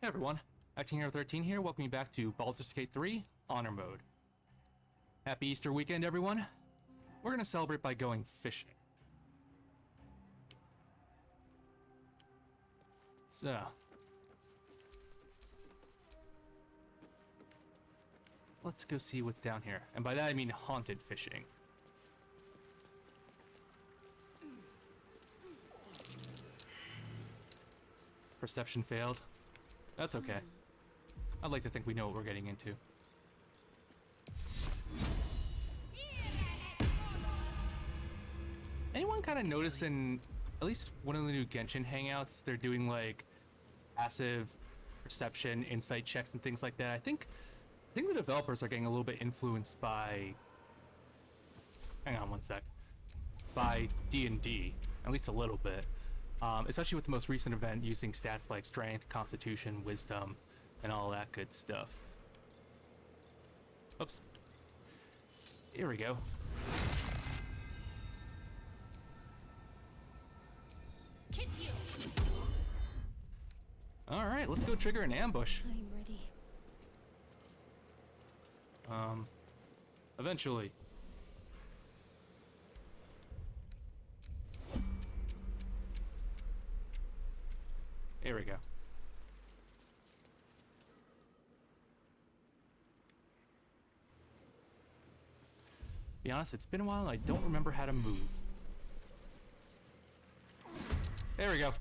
Hey everyone, Acting Hero 13 here, welcome you back to Baldur's Gate 3, Honor Mode. Happy Easter weekend everyone. We're gonna celebrate by going fishing. So, let's go see what's down here. And by that I mean haunted fishing. Perception failed. That's okay. I'd like to think we know what we're getting into. Anyone kind of notice in at least one of the new Genshin hangouts, they're doing like passive perception, insight checks and things like that. I think the developers are getting a little bit influenced by, hang on one sec, by D&D, at least a little bit. Especially with the most recent event using stats like strength, constitution, wisdom, and all that good stuff. Oops. Here we go. Alright, let's go trigger an ambush. I'm ready. Eventually. Here we go. Be honest, it's been a while and I don't remember how to move. There we go.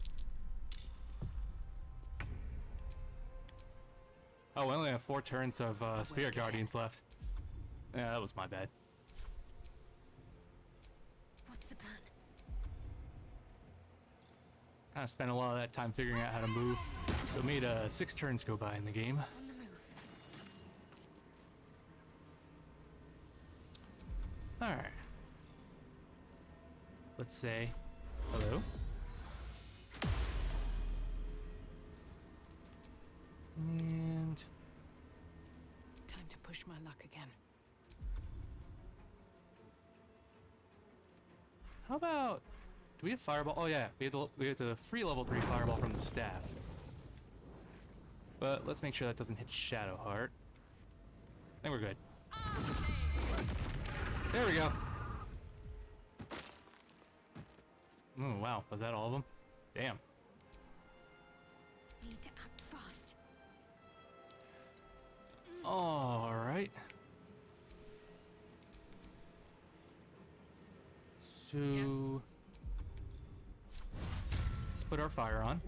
Oh, we only have 4 turns of Spirit Guardians left. Yeah, that was my bad. What's the plan? Kind of spent a lot of that time figuring out how to move, so it made 6 turns go by in the game. On the move. Alright. Let's say hello. And Time to push my luck again. how about, do we have Fireball? Oh yeah, we have the free level 3 Fireball from the staff. But let's make sure that doesn't hit Shadowheart. I think we're good. There we go. Oh wow, was that all of them? Damn. Need to act fast. Alright. So let's put our fire on.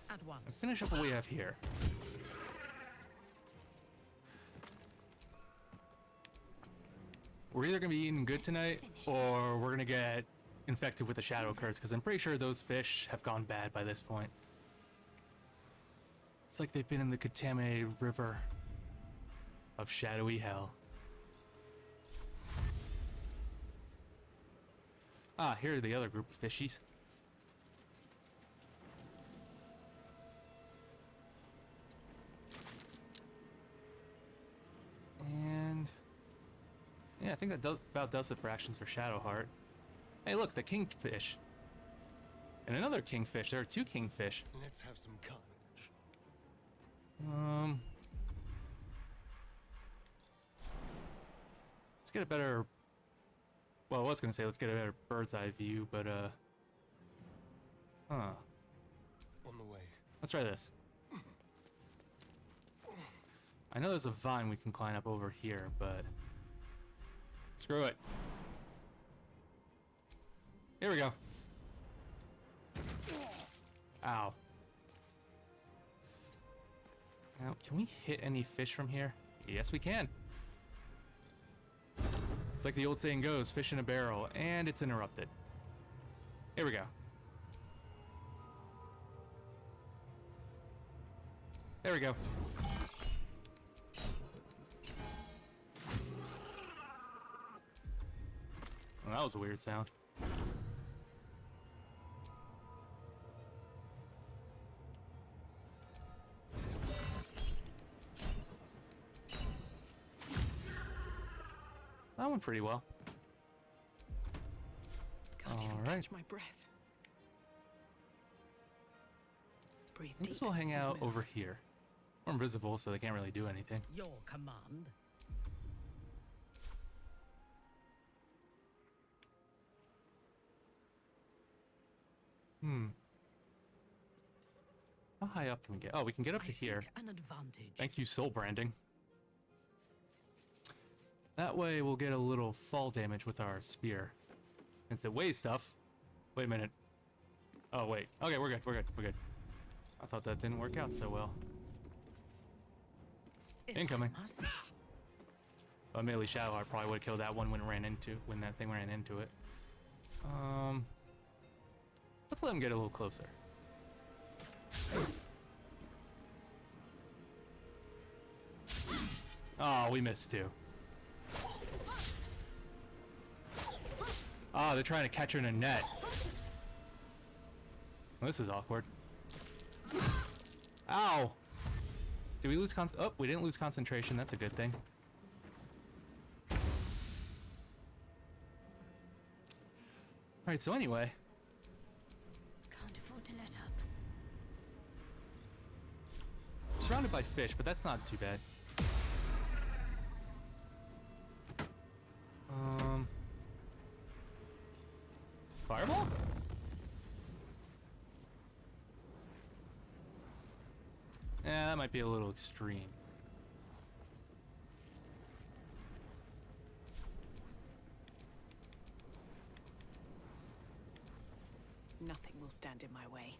At once. Let's finish up what we have here. We're either gonna be eating good tonight, or we're gonna get infected with the Shadow Curse, because I'm pretty sure those fish have gone bad by this point. It's like they've been in the contaminated river of shadowy hell. Ah, here are the other group of fishies. And yeah, I think that about does it for actions for Shadowheart. Hey, look, the kingfish. And another kingfish. There are 2 kingfish. Let's have some carnage. Let's get a better... Well, I was gonna say let's get a better bird's eye view, but huh. On the way. Let's try this. I know there's a vine we can climb up over here, but screw it. Here we go. Ow. Now, can we hit any fish from here? Yes, we can. It's like the old saying goes, fish in a barrel, and it's interrupted. Here we go. There we go. Well, that was a weird sound. That went pretty well. Can't even Alright. catch my breath. Breathe I deep. guess we'll hang and out move. over here. We're invisible, so they can't really do anything. Your command. Hmm. How high up can we get? Oh, we can get up to I here. seek an advantage. Thank you, soul branding. That way we'll get a little fall damage with our spear. Since it weighs stuff. Wait a minute. Oh, wait. Okay, we're good. We're good. We're good. I thought that didn't work out so well. If I Incoming. must. But Melee Shadow, I probably would have killed that one when that thing ran into it. Let's let him get a little closer. Oh, we missed too. Oh, they're trying to catch her in a net. Well, this is awkward. Ow! Did we lose oh, we didn't lose concentration. That's a good thing. Alright, so anyway. Can't afford to let up. Surrounded by fish, but that's not too bad. Fireball? Yeah, that might be a little extreme. Nothing will stand in my way.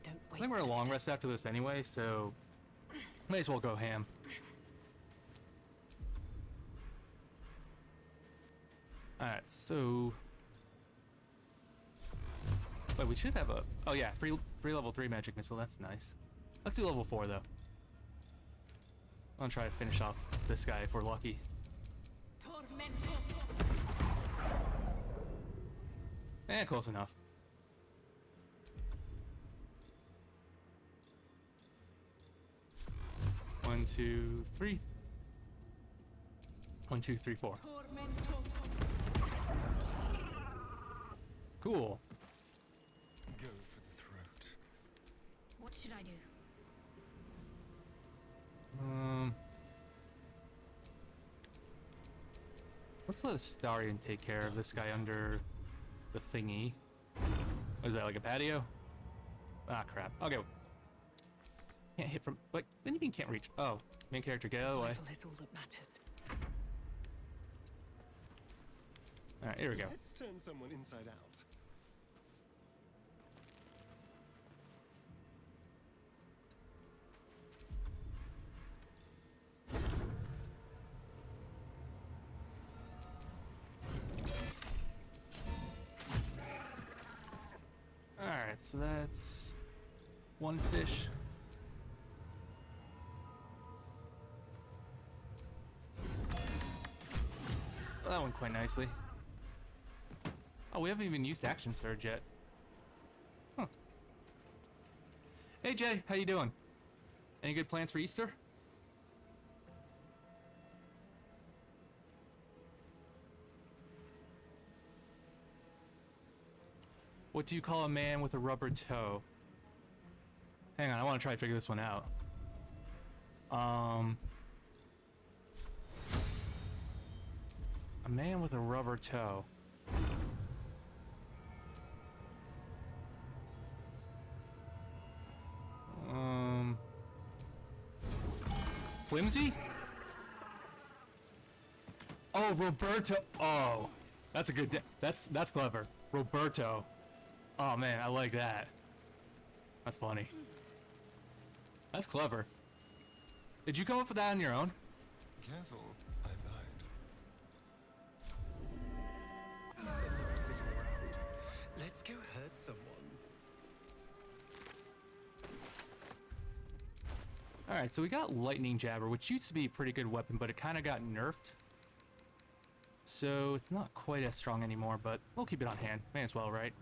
Don't I waste think we're a a long step. rest after this anyway, so may as well go ham. Alright, so wait, we should have a oh yeah, free level 3 magic missile, that's nice. Let's do level 4 though. I'm gonna try to finish off this guy if we're lucky. Eh, close enough. One, two, three. 1, 2, 3, 4. Cool. Go for the throat. What should I do? Let's let Astarion take care of this guy under the thingy. What is that, like a patio? Ah, crap. Okay. Can't hit from... What do you mean can't reach? Oh, main character, get out of the way. Survival is all that matters. Alright, here we go. Let's turn someone inside out. Alright, so that's one fish. Well, that went quite nicely. Oh, we haven't even used Action Surge yet. Huh. Hey Jay, how you doing? Any good plans for Easter? What do you call a man with a rubber toe? Hang on, I want to try to figure this one out. A man with a rubber toe. Flimsy? Oh, Roberto. Oh, that's a good. That's clever. Roberto. Oh man, I like that. That's funny. That's clever. Did you come up with that on your own? Careful, I might. Enough sitting around. Let's go hurt someone. Alright, so we got Lightning Jabber, which used to be a pretty good weapon, but it kind of got nerfed. So it's not quite as strong anymore, but we'll keep it on hand. May as well, right?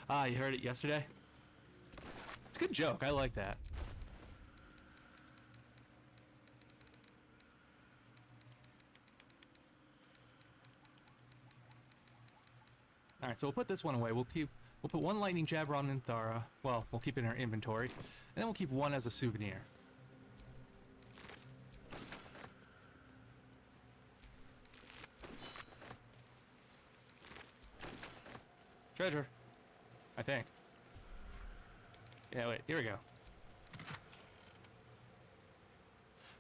Ah, you heard it yesterday? It's a good joke. I like that. All right, so we'll put this one away. We'll put one lightning jab on Ninthara. Well, we'll keep it in our inventory, and then we'll keep one as a souvenir. Treasure, I think. Yeah, wait, here we go.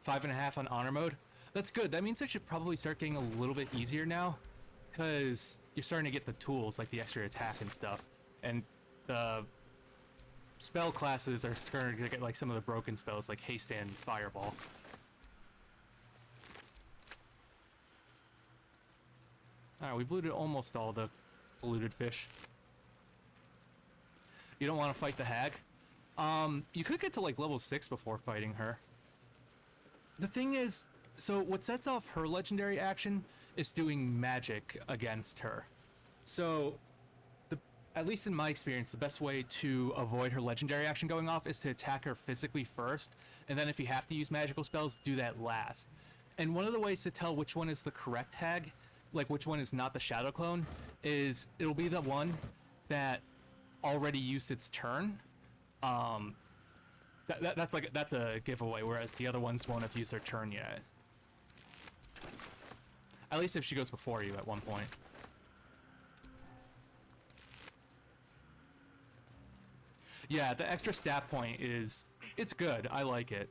5.5 on honor mode. That's good. That means it should probably start getting a little bit easier now, because you're starting to get the tools like the extra attack and stuff, and the spell classes are starting to get like some of the broken spells like haste and fireball. All right, we've looted almost all the polluted fish. You don't want to fight the hag? You could get to like level 6 before fighting her. The thing is, so what sets off her legendary action is doing magic against her. So, at least in my experience, the best way to avoid her legendary action going off is to attack her physically first, and then if you have to use magical spells, do that last. And one of the ways to tell which one is the correct hag, like which one is not the shadow clone, is it'll be the one that already used its turn. That's a giveaway, whereas the other ones won't have used their turn yet. At least if she goes before you at one point. Yeah, the extra stat point it's good. I like it.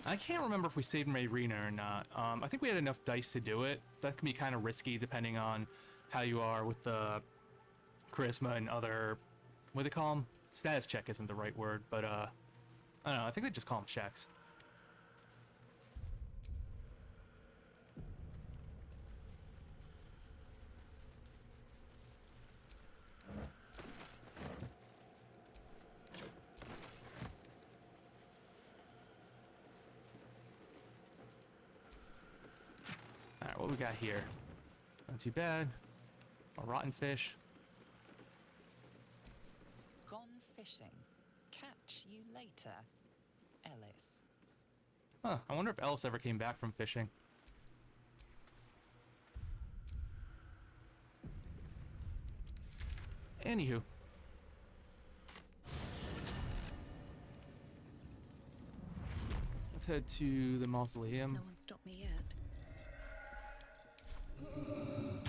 I can't remember if we saved Mayrina or not. I think we had enough dice to do it. That can be kind of risky depending on how you are with the charisma and other, what do they call them? Status check isn't the right word, but I don't know. I think they just call them checks. Alright, what we got here? Not too bad. A rotten fish. Gone fishing. Catch you later, Ellis. Huh, I wonder if Ellis ever came back from fishing. Anywho. Let's head to the mausoleum. No one stopped me yet.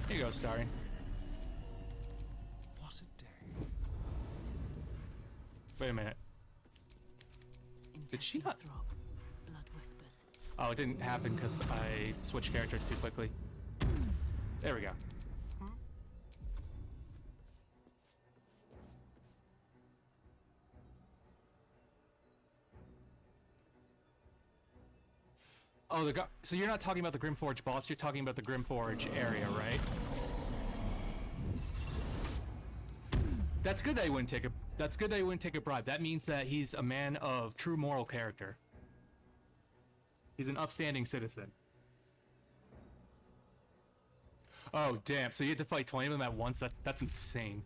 Here you go, Starry. What a day. Wait a minute. Did she not? Throb, blood whispers. Oh, it didn't happen because I switched characters too quickly. There we go. Oh, so you're not talking about the Grimforge boss, you're talking about the Grimforge area, right? That's good that he wouldn't take a bribe. That means that he's a man of true moral character. He's an upstanding citizen. Oh, damn. So you had to fight 20 of them at once? That's insane.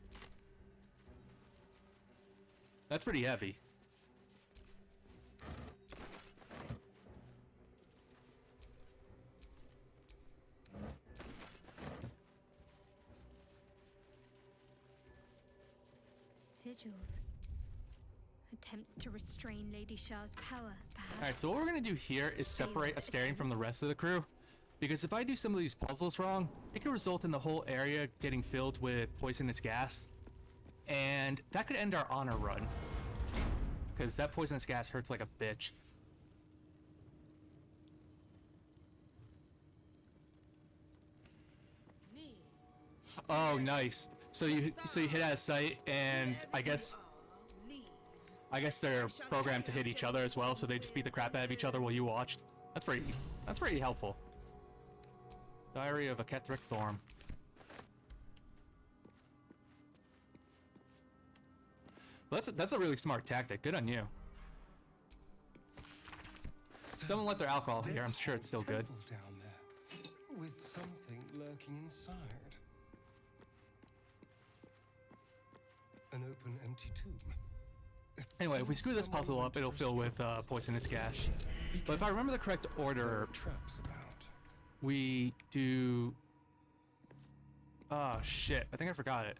That's pretty heavy. Sigils. Attempts to restrain Lady Shah's power, perhaps. Alright, so what we're gonna do here is separate Astarion from the rest of the crew. Because if I do some of these puzzles wrong, it could result in the whole area getting filled with poisonous gas. And that could end our honor run. Because that poisonous gas hurts like a bitch. Oh, nice. So you hit out of sight, and I guess they're programmed to hit each other as well, so they just beat the crap out of each other while you watched. That's pretty helpful. Diary of a Ketheric Thorm. That's a really smart tactic. Good on you. Someone let their alcohol here. I'm sure it's still good. Down there, with something lurking inside. An open, empty tomb. Anyway, if we screw this puzzle up, it'll fill with poisonous gas. But if I remember the correct order, traps about. we do... Oh, shit. I think I forgot it.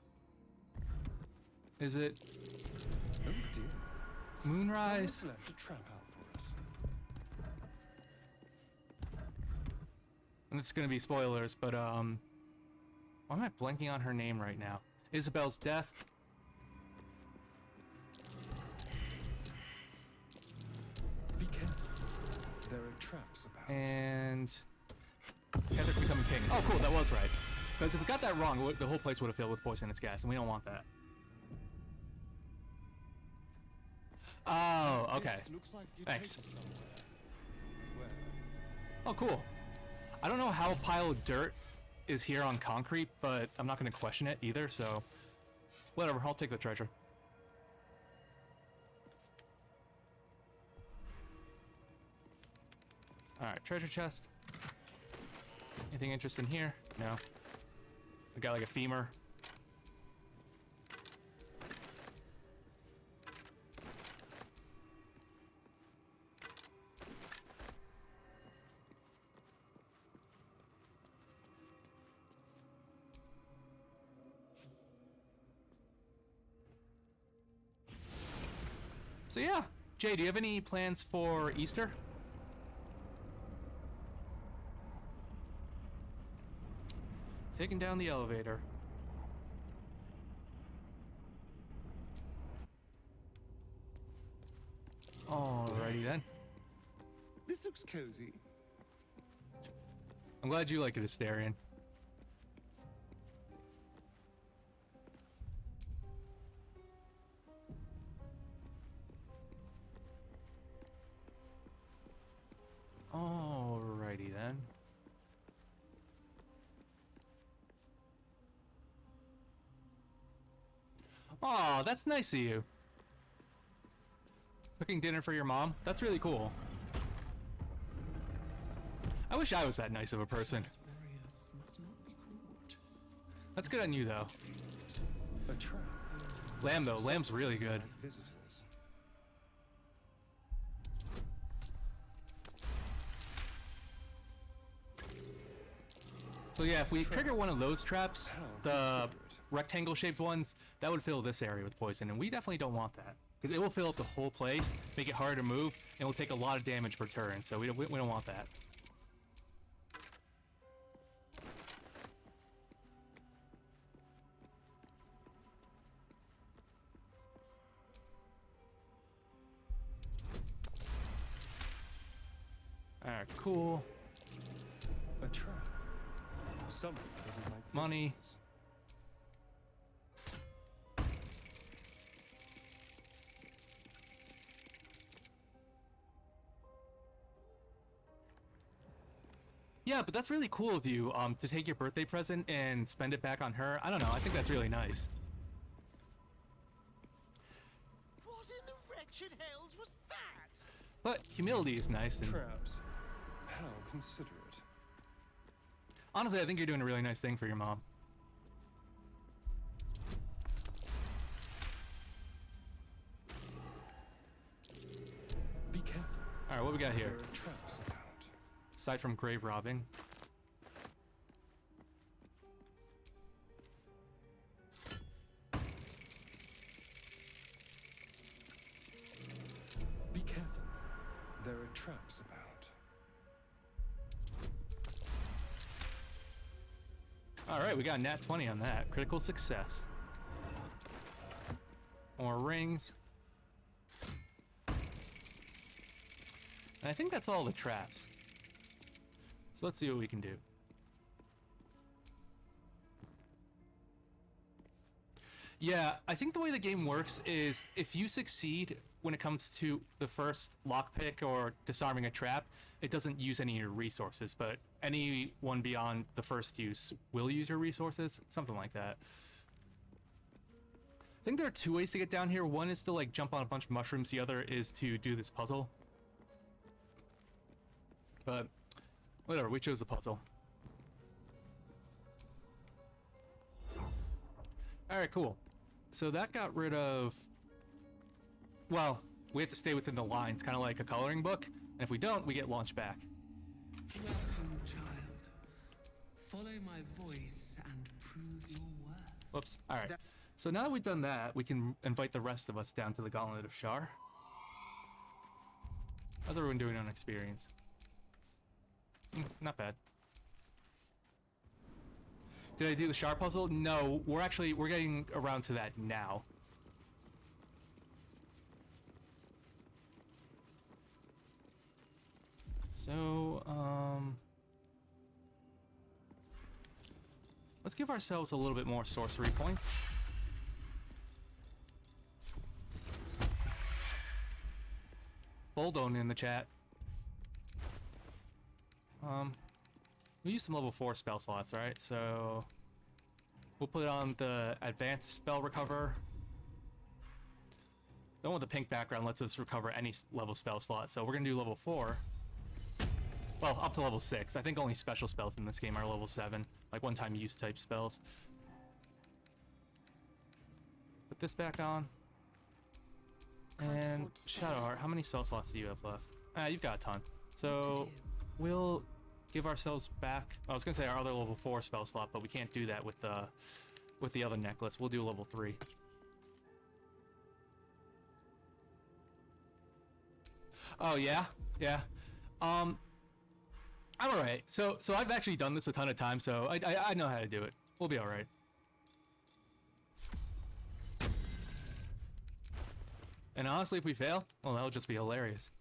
Is it Oh dear. Moonrise? Someone's left a trap out for us. And it's gonna be spoilers, but, why am I blanking on her name right now? Isabel's death. Be careful. There are traps about. And Ketherick becoming king. Oh, cool, that was right. Because if we got that wrong, the whole place would have filled with poisonous gas, and we don't want that. Oh, okay. Disc looks like you Thanks. take us somewhere. Where? Oh, cool. I don't know how a pile of dirt is here on concrete, but I'm not going to question it either, so... Whatever, I'll take the treasure. Alright, treasure chest. Anything interesting here? No. We got like a femur. So yeah, Jay, do you have any plans for Easter? Taking down the elevator. Alrighty then. This looks cozy. I'm glad you like it, Asterion. Alrighty then. Aw, that's nice of you. Cooking dinner for your mom? That's really cool. I wish I was that nice of a person. Warriors must not be caught. That's good on you, though. A trap. Lamb, though. Lamb's really good. Visitors. So yeah, if we trigger one of those traps, How the considerate. rectangle-shaped ones, that would fill this area with poison, and we definitely don't want that. Because it will fill up the whole place, make it harder to move, and will take a lot of damage per turn, so we don't want that. Alright, cool. A trap. Someone doesn't like Money. visitors. Yeah, but that's really cool of you, to take your birthday present and spend it back on her. I don't know, I think that's really nice. What in the wretched hells was that? But humility is nice, and Traps. How considerate. honestly, I think you're doing a really nice thing for your mom. Be careful. Alright, what we got There here? are traps about. Aside from grave robbing. Be careful. There are traps about. Alright, we got a nat 20 on that. Critical success. More rings. And I think that's all the traps. So let's see what we can do. Yeah, I think the way the game works is if you succeed when it comes to the first lockpick or disarming a trap, it doesn't use any of your resources, but anyone beyond the first use will use your resources, something like that. I think there are two ways to get down here. One is to like jump on a bunch of mushrooms, the other is to do this puzzle. But whatever, we chose the puzzle. Alright, cool. So that got rid of... Well, we have to stay within the lines, kind of like a coloring book. And if we don't, we get launched back. Welcome, child. Follow my voice and prove your worth. Whoops. All right. So now that we've done that, we can invite the rest of us down to the Gauntlet of Shar. How's everyone doing on experience? Not bad. Did I do the Shar puzzle? No, we're getting around to that now. So, let's give ourselves a little bit more sorcery points. Baldur in the chat. We use some level 4 spell slots, right? So we'll put on the advanced spell recover. The one with the pink background lets us recover any level spell slot, so we're gonna do level 4. Well, up to level 6. I think only special spells in this game are level 7, like one-time use type spells. Put this back on. And Shadowheart, how many spell slots do you have left? You've got a ton. So we'll give ourselves back. I was gonna say our other level 4 spell slot, but we can't do that with the other necklace. We'll do level 3. Oh yeah, yeah. I'm alright. So I've actually done this a ton of times, so I know how to do it. We'll be alright. And honestly, if we fail, well, that'll just be hilarious.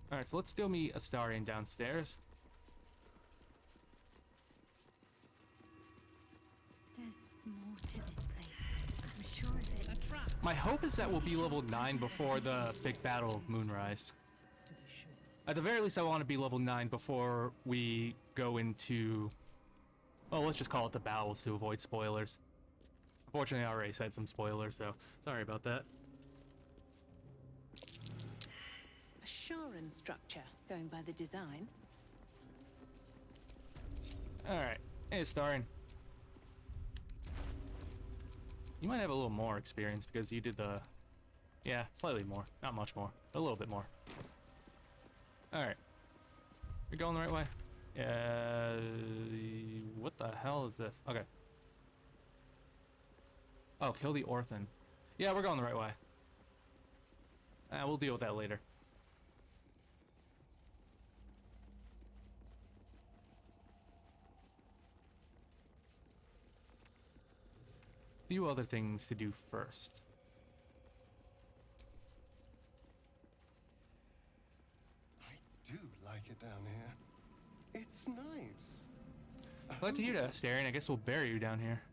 Alright, so let's go meet Astarion downstairs. There's more to this place. I'm sure of it. My hope is that we'll be level 9 before the big battle of Moonrise. At the very least, I want to be level 9 before we go into... well, let's just call it the bowels to avoid spoilers. Unfortunately, I already said some spoilers, so sorry about that. A Sharan structure, going by the design. Alright. Hey, Astarion. You might have a little more experience because you did the... yeah, slightly more. Not much more, but a little bit more. Alright. You're going the right way? What the hell is this? Okay. Oh, kill the Orphan. Yeah, we're going the right way. We'll deal with that later. A few other things to do first. I do like it down here. It's nice. Glad to hear that, Astarion. I guess we'll bury you down here.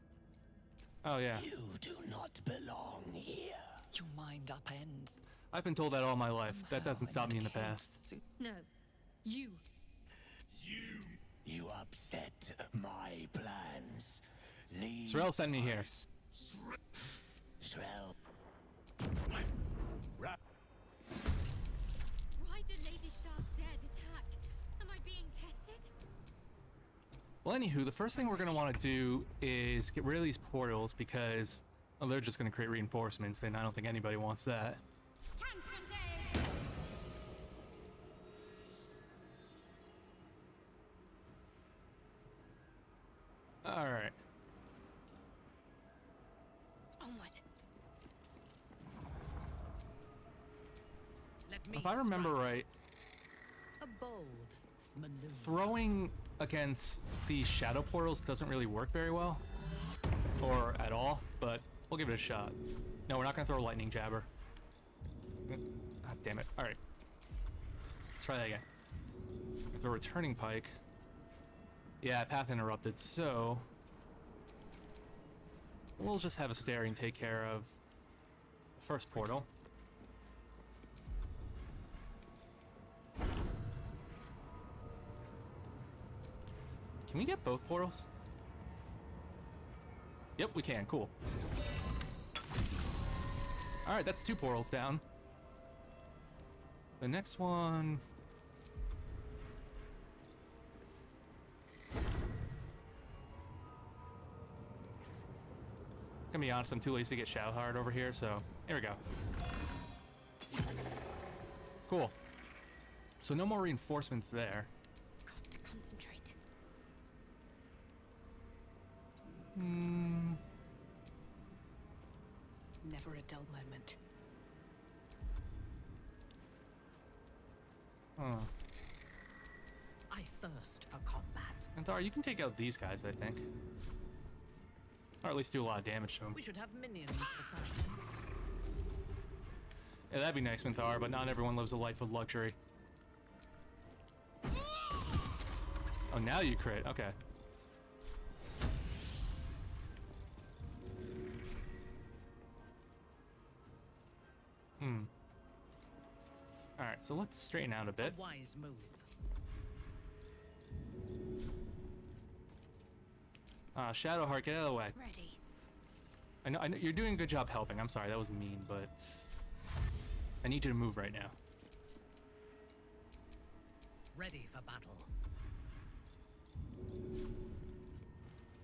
Oh, yeah. You do not belong here. Your mind upends. I've been told that all my life. That Somehow doesn't stop I me in the became past. No. You. You upset my plans. Leave Sorrel sent me here. Shrel. Why did Lady Shah's dead attack? Am I being tested? Well, anywho, the first thing we're going to want to do is get rid of these portals because well, they're just going to create reinforcements, and I don't think anybody wants that. Alright. Onward. If I remember right, A bold maneuver. throwing against these shadow portals doesn't really work very well. Or at all, but we'll give it a shot. No, we're not going to throw a lightning jabber. God damn it. Alright. Let's try that again. Throw a returning pike. Yeah, path interrupted, so... we'll just have Astarion take care of the first portal. Can we get both portals? Yep, we can. Cool. Alright, that's 2 portals down. The next one... gonna be honest, I'm too lazy to get Shadowheart over here, so here we go. Cool. So no more reinforcements there. Got to concentrate. Hmm. Never a dull moment. Huh. I thirst for combat. And Thar, you can take out these guys, I think. Or at least do a lot of damage to them. We should have minions for such things. Yeah, that'd be nice, Minthar, but not everyone lives a life of luxury. Oh, now you crit. Okay. Alright, so let's straighten out a bit. Wise move. Shadowheart, get out of the way. Ready. I know you're doing a good job helping. I'm sorry, that was mean, but I need you to move right now. Ready for battle.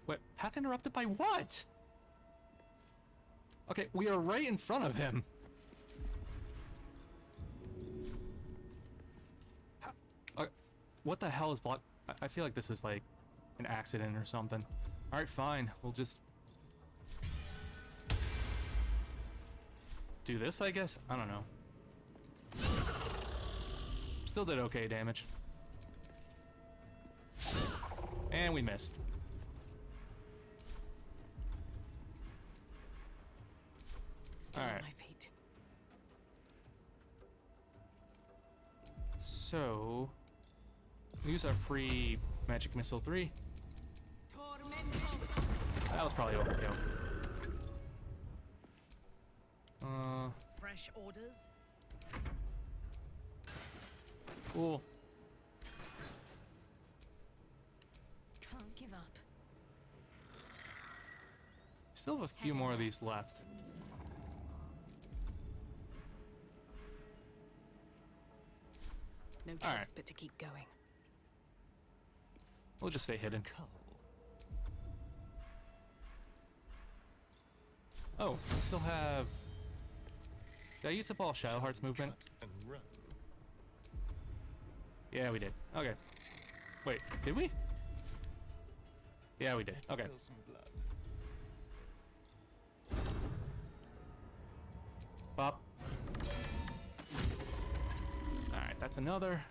Wait, path interrupted by what? Okay, we are right in front of him. What the hell is block? I feel like this is like an accident or something. All right, fine. We'll just do this, I guess. I don't know. Still did okay damage. And we missed. Still All right. on my feet. So, use our free magic missile 3. That was probably overkill. Fresh orders? Cool. Can't give up. Still have a few more of these left. No choice Alright. but to keep going. We'll just stay hidden. Oh, we still have... Did I use up all Shadowheart's movement? And run. Yeah, we did. Okay. Wait, did we? Yeah, we did. Let's Okay. spill some blood. Bop. Alright, that's another.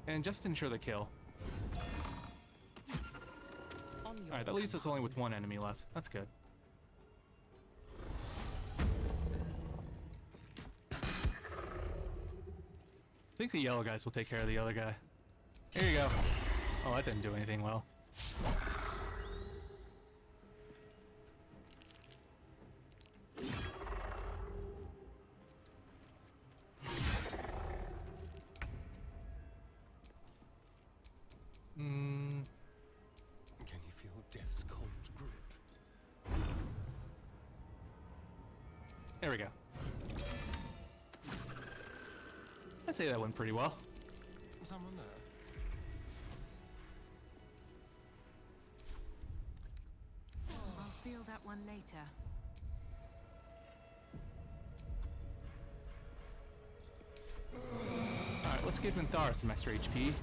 And just ensure the kill. On your Alright, that leaves us only with one enemy left. That's good. I think the yellow guys will take care of the other guy. Here you go. Oh, that didn't do anything well. Can you feel death's cold grip? There we go. I'd say that went pretty well. Someone there? I'll feel that one later. Alright, let's give Minthara some extra HP.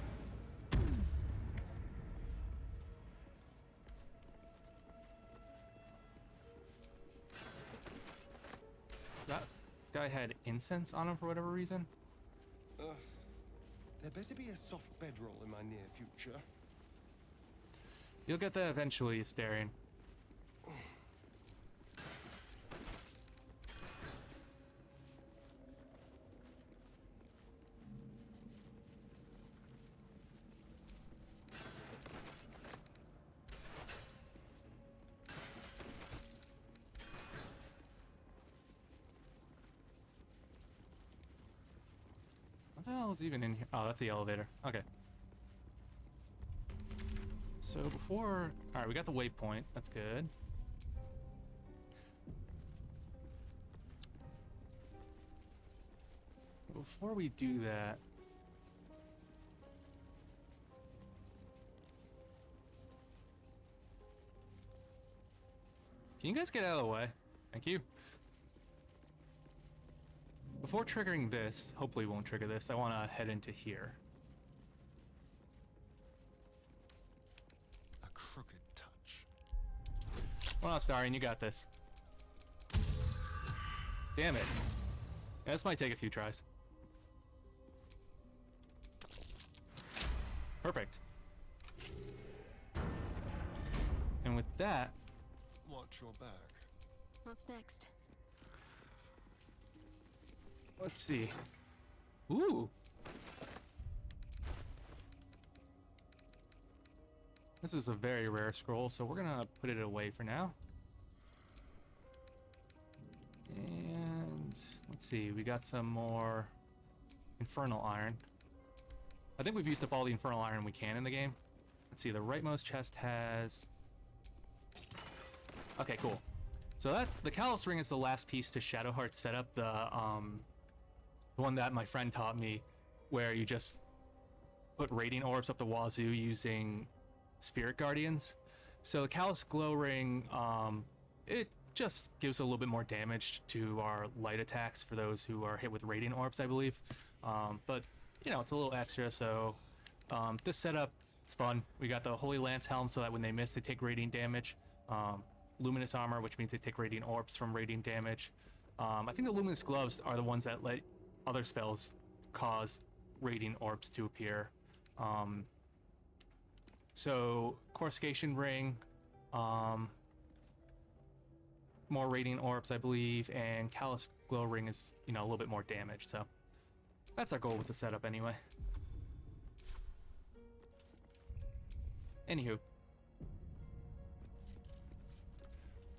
That guy had incense on him for whatever reason. There better be a soft bedroll in my near future. You'll get that eventually, Astarion. What the hell is even in here? Oh, that's the elevator. Okay. So before... Alright, we got the waypoint. That's good. Before we do that... Can you guys get out of the way? Thank you. Before triggering this, hopefully won't trigger this, I want to head into here. A crooked touch. Well, Starian, you got this. Damn it. Yeah, this might take a few tries. Perfect. And with that, Watch your back. What's next? let's see. Ooh. This is a very rare scroll, so we're gonna put it away for now. And let's see, we got some more infernal iron. I think we've used up all the infernal iron we can in the game. Let's see, the rightmost chest has... Okay, cool. So that's the Callous Ring is the last piece to Shadowheart's setup, the one that my friend taught me, where you just put radiant orbs up the wazoo using Spirit Guardians. So the Callous Glow Ring, it just gives a little bit more damage to our light attacks for those who are hit with radiant orbs, I believe. But you know, it's a little extra. So this setup, it's fun. We got the Holy Lance Helm, so that when they miss, they take radiant damage. Luminous Armor, which means they take radiant orbs from radiant damage. I think the Luminous Gloves are the ones that let other spells cause radiant orbs to appear. So Coruscation Ring, more radiant orbs, I believe, and Callous Glow Ring is, you know, a little bit more damage. So that's our goal with the setup anyway. Anywho,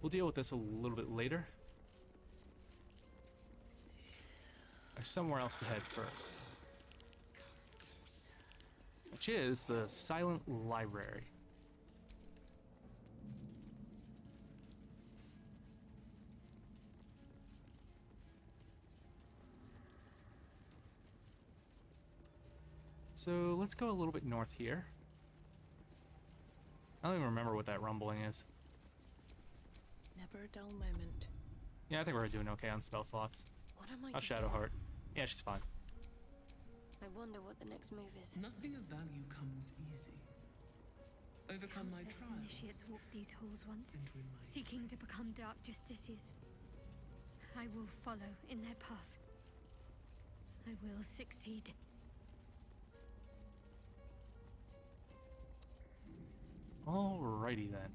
we'll deal with this a little bit later. There's somewhere else to head first, which is the Silent Library. So let's go a little bit north here. I don't even remember what that rumbling is. Never a dull moment. Yeah, I think we're doing okay on spell slots. What am I How's to do? Shadowheart? Yeah, she's fine. I wonder what the next move is. Nothing of value comes easy. Overcome my Countless trials. initiates walked these halls once, And win my seeking to become dark justiciars. I will follow in their path. I will succeed. Alrighty then.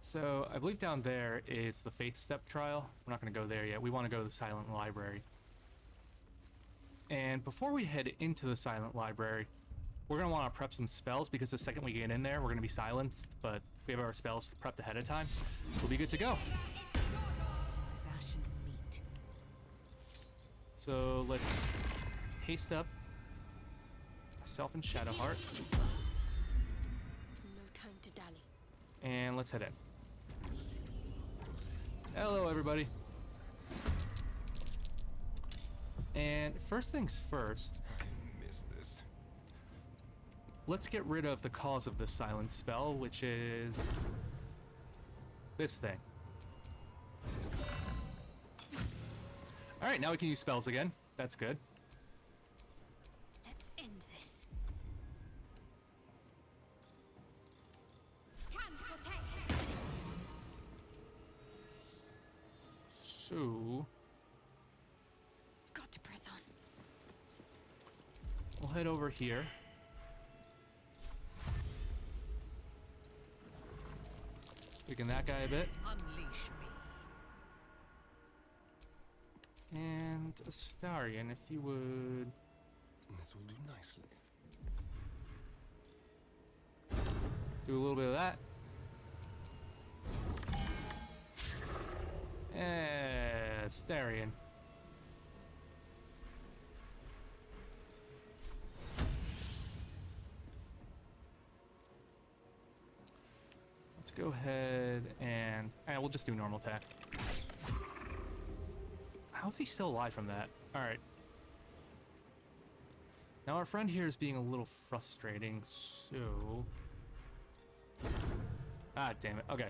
So I believe down there is the Faith Step trial. We're not going to go there yet. We want to go to the Silent Library. And before we head into the Silent Library, we're going to want to prep some spells, because the second we get in there, we're going to be silenced. But if we have our spells prepped ahead of time, we'll be good to go. With ashen meat. So let's haste up myself and Shadowheart, No time to dally. and let's head in. Hello, everybody. And first things first, I miss this. let's get rid of the cause of the silence spell, which is this thing. Alright, now we can use spells again. That's good. Let's end this. So Got to press on. we'll head over here. Weaken that guy a bit. Unleash me. And Astarion, if you would... This will do nicely. do a little bit of that. Astarion. Let's go ahead and we'll just do normal attack. How is he still alive from that? All right. Now our friend here is being a little frustrating, so... Ah, damn it. Okay.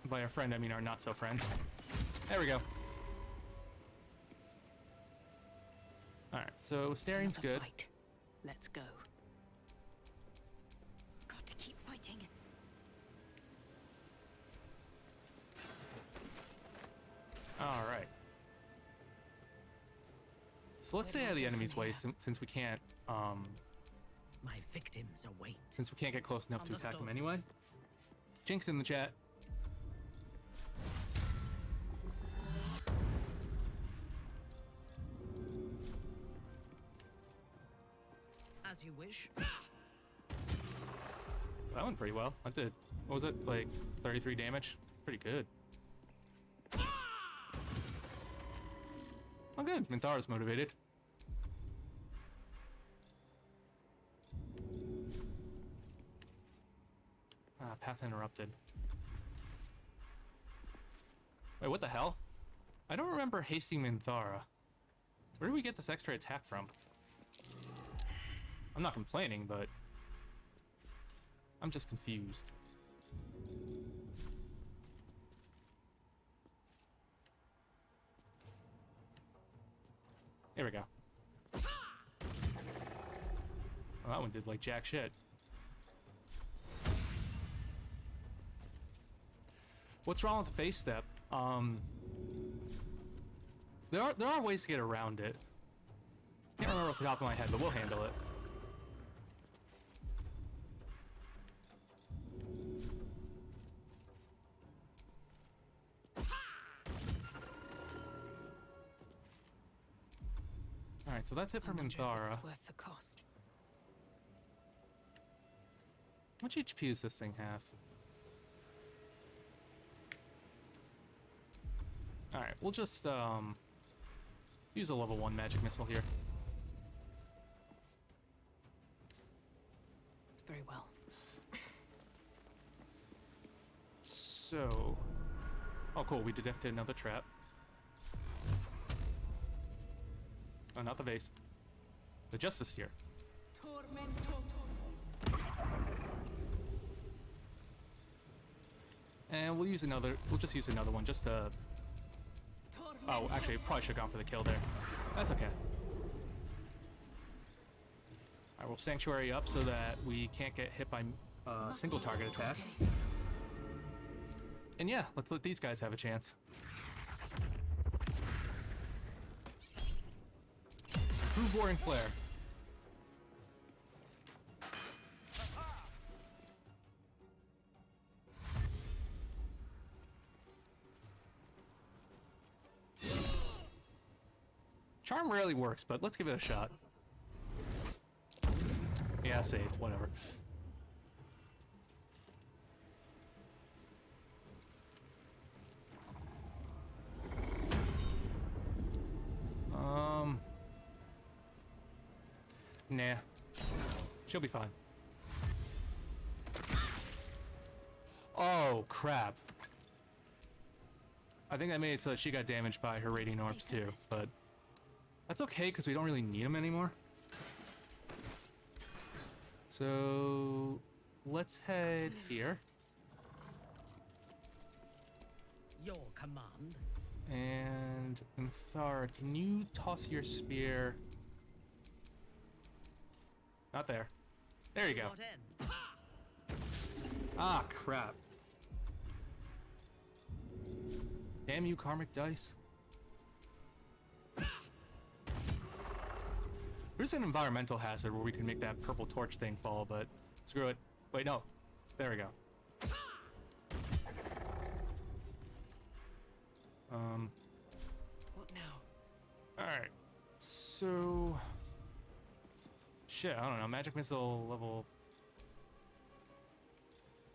By our friend, I mean our not-so-friend. There we go. Alright, so staring's Another good. fight. Let's go. Got to keep fighting. Alright. So let's Where stay do I out of the go from enemy's way here? since we can't, My victims await. since we can't get close enough to attack them Understood. anyway. Jinx in the chat. As you wish. That went pretty well. I did, what was it, like 33 damage? Pretty good. Oh good, Minthara's motivated. Ah, path interrupted. Wait, what the hell? I don't remember hasting Minthara. Where do we get this extra attack from? I'm not complaining, but I'm just confused. Here we go. Well, that one did like jack shit. What's wrong with the face step? There are ways to get around it. Can't remember off the top of my head, but we'll handle it. Alright, so that's it for I wonder if this Minthara. is worth the cost. How much HP does this thing have? Alright, we'll just use a level 1 magic missile here. Very well. So... Oh cool, we detected another trap. Oh, not the vase. The Justice here. And we'll just use another one just to... Oh, actually, probably should have gone for the kill there. That's okay. Alright, we'll Sanctuary up so that we can't get hit by single target attacks. And yeah, let's let these guys have a chance. Improve Roaring Flare. Charm rarely works, but let's give it a shot. Yeah, saved, whatever. Nah. She'll be fine. Oh, crap. I think I made it so that she got damaged by her Radiant Orbs too, but that's okay because we don't really need them anymore. So let's head here. Your command. And Minthara, can you toss your spear? Not there. There you go. Not in. Ah, crap. Damn you, karmic dice. There's an environmental hazard where we can make that purple torch thing fall, but screw it. Wait, no. There we go. What now? Alright. So... Shit, I don't know. Magic Missile level...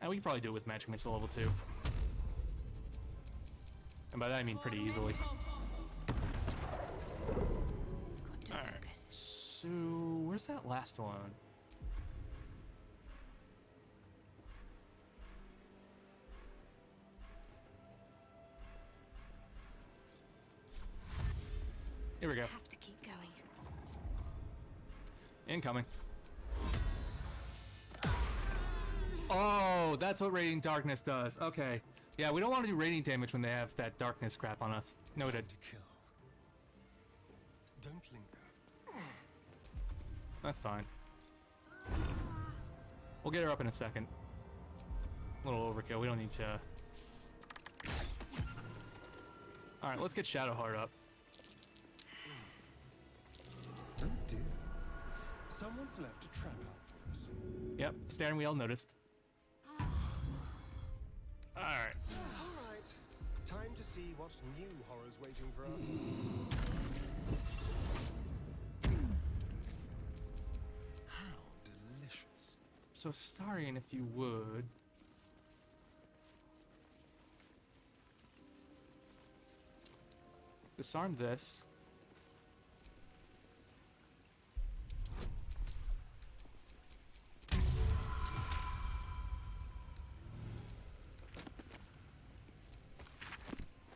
we can probably do it with Magic Missile level 2. And by that I mean pretty easily. Got to Alright. focus. So... Where's that last one? Here we go. I have to keep going. Incoming. Oh, that's what radiant darkness does. Okay. Yeah, we don't want to do radiant damage when they have that darkness crap on us. Noted. To kill. Don't linger. That's fine. We'll get her up in a second. A little overkill. We don't need to. Alright, let's get Shadowheart up. Oh dear. Someone's left a trap out for us. Yep, steering wheel noticed. Alright. All right. Time to see what new horror's waiting for us. How delicious. So, Starion, if you would. Disarm this.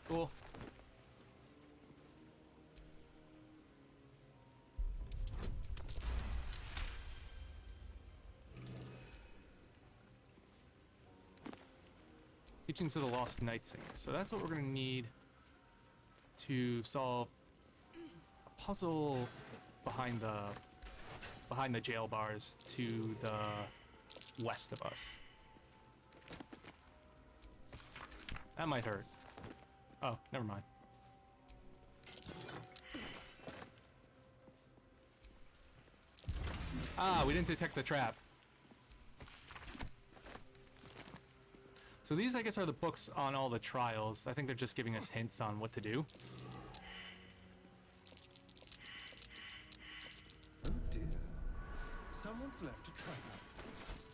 Cool. Teachings of the Lost Night Singer. So that's what we're gonna need to solve a puzzle behind the jail bars to the west of us. That might hurt. Oh, never mind. Ah, we didn't detect the trap. So these, I guess, are the books on all the trials. I think they're just giving us hints on what to do. Oh dear. Someone's left a trap out for us.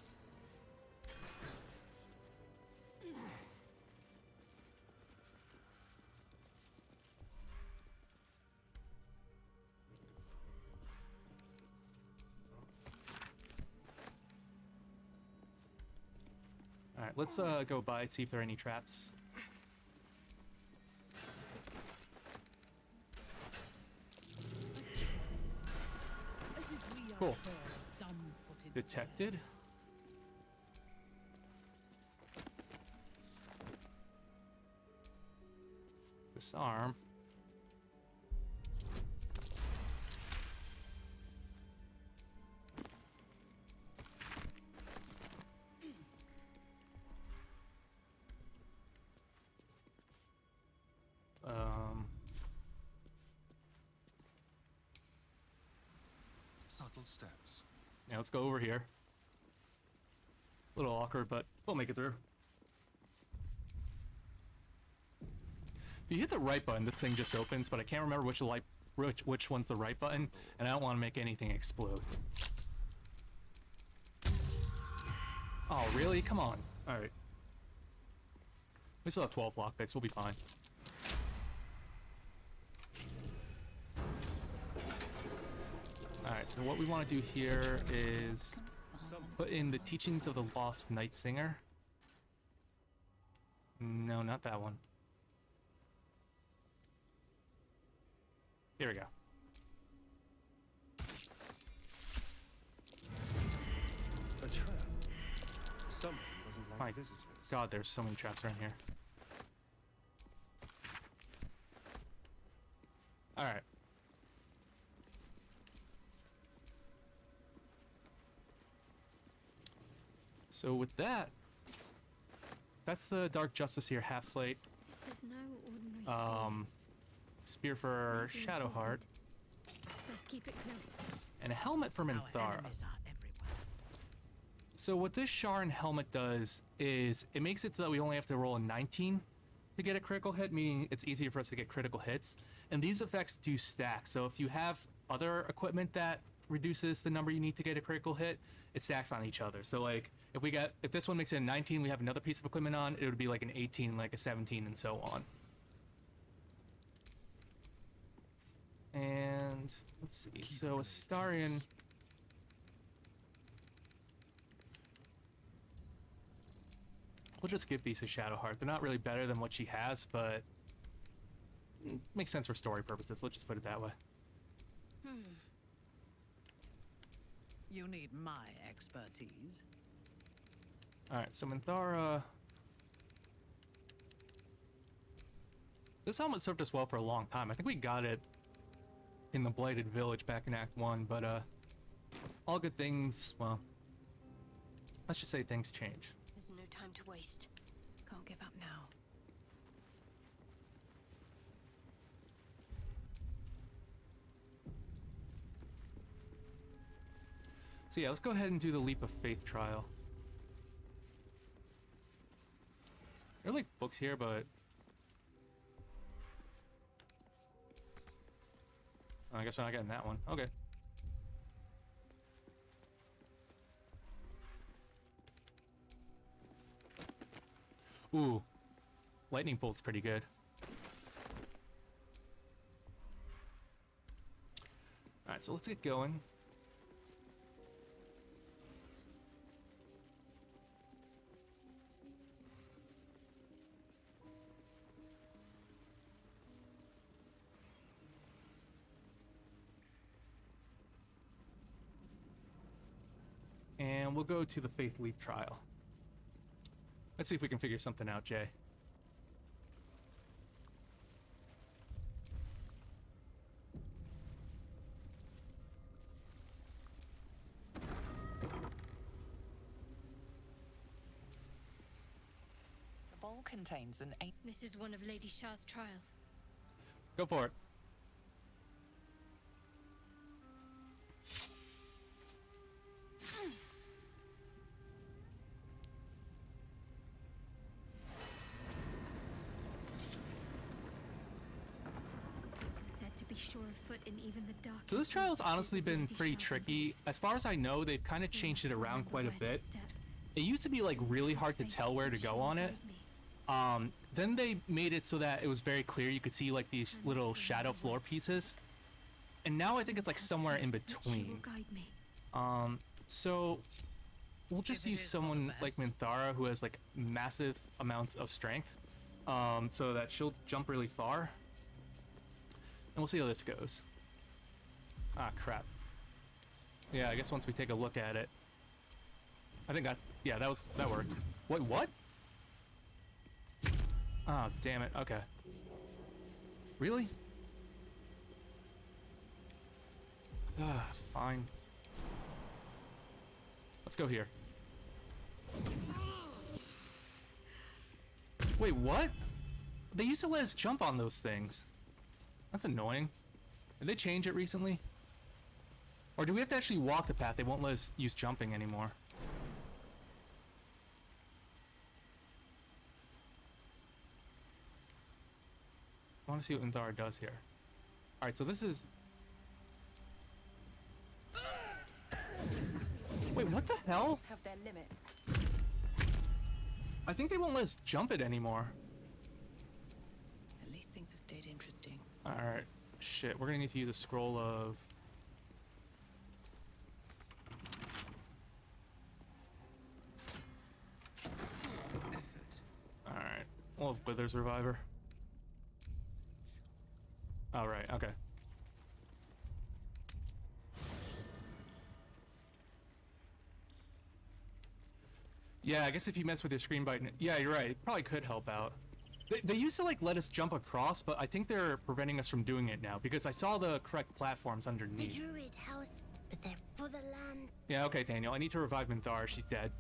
Alright, let's go by, see if there are any traps. As if we are Cool. dumb-footed. Detected. Disarm. Subtle steps. Yeah, let's go over here. A little awkward, but we'll make it through. If you hit the right button, this thing just opens, but I can't remember which one's the right button, and I don't want to make anything explode. Oh, really? Come on. Alright. We still have 12 lockpicks, we'll be fine. Alright, so what we want to do here is put in the teachings of the Lost Night Singer. No, not that one. Here we go. A trap. Someone doesn't like My visitors. God, there's so many traps around here. Alright. So with that, that's the Dark Justice here, half plate. This is no ordinary Spear for Shadowheart, Let's keep it close. and a helmet for Our Minthara. enemies are everywhere. So what this Sharon helmet does is it makes it so that we only have to roll a 19 to get a critical hit, meaning it's easier for us to get critical hits. And these effects do stack. So if you have other equipment that reduces the number you need to get a critical hit, it stacks on each other. So like if this one makes it a 19, we have another piece of equipment on, it would be like an 18, like a 17, and so on. And let's see. So Astarion. We'll just give these to Shadowheart. They're not really better than what she has, but makes sense for story purposes. Let's just put it that way. You need my expertise. All right, so Minthara. This helmet served us well for a long time. I think we got it in the Blighted Village back in Act 1, but all good things, well, let's just say things change. There's no time to waste. Can't give up now. So yeah, let's go ahead and do the Leap of Faith trial. There are like books here, but I guess we're not getting that one. Okay. Ooh, lightning bolt's pretty good. All right, so let's get going. And we'll go to the Faith Leap trial. Let's see if we can figure something out, Jay. The bowl contains an eight. This is one of Lady Shah's trials. Go for it. Said to be sure of foot in even the darkest. So this trial's recesses honestly of been Lady pretty Shah's tricky. embrace. As far as I know, they've kind of changed it around quite a bit. It used to be like really hard to tell where to go on it. Then they made it so that it was very clear. You could see like these little shadow floor pieces. And now I think it's like somewhere in between. So we'll just use someone like Minthara who has like massive amounts of strength. So that she'll jump really far. And we'll see how this goes. Ah, crap. Yeah, I guess once we take a look at it. I think that's, yeah, that worked. Wait, what? Oh, damn it. Okay. Really? Ah, fine. Let's go here. Wait, what? They used to let us jump on those things. That's annoying. Did they change it recently? Or do we have to actually walk the path? They won't let us use jumping anymore. I want to see what Minthara does here. Alright, so this is... Wait, what the hell? Have their limits. I think they won't let us jump it anymore. At least things have stayed interesting. Alright, shit. We're gonna need to use a scroll of... Effort. Alright, we'll have Wither Survivor. Alright, okay. Yeah, I guess if you mess with your screen button, yeah, you're right. It probably could help out. They used to like let us jump across, but I think they're preventing us from doing it now because I saw the correct platforms The underneath. Druid house, but they're for the land. Yeah, okay, Daniel. I need to revive Minthara. She's dead.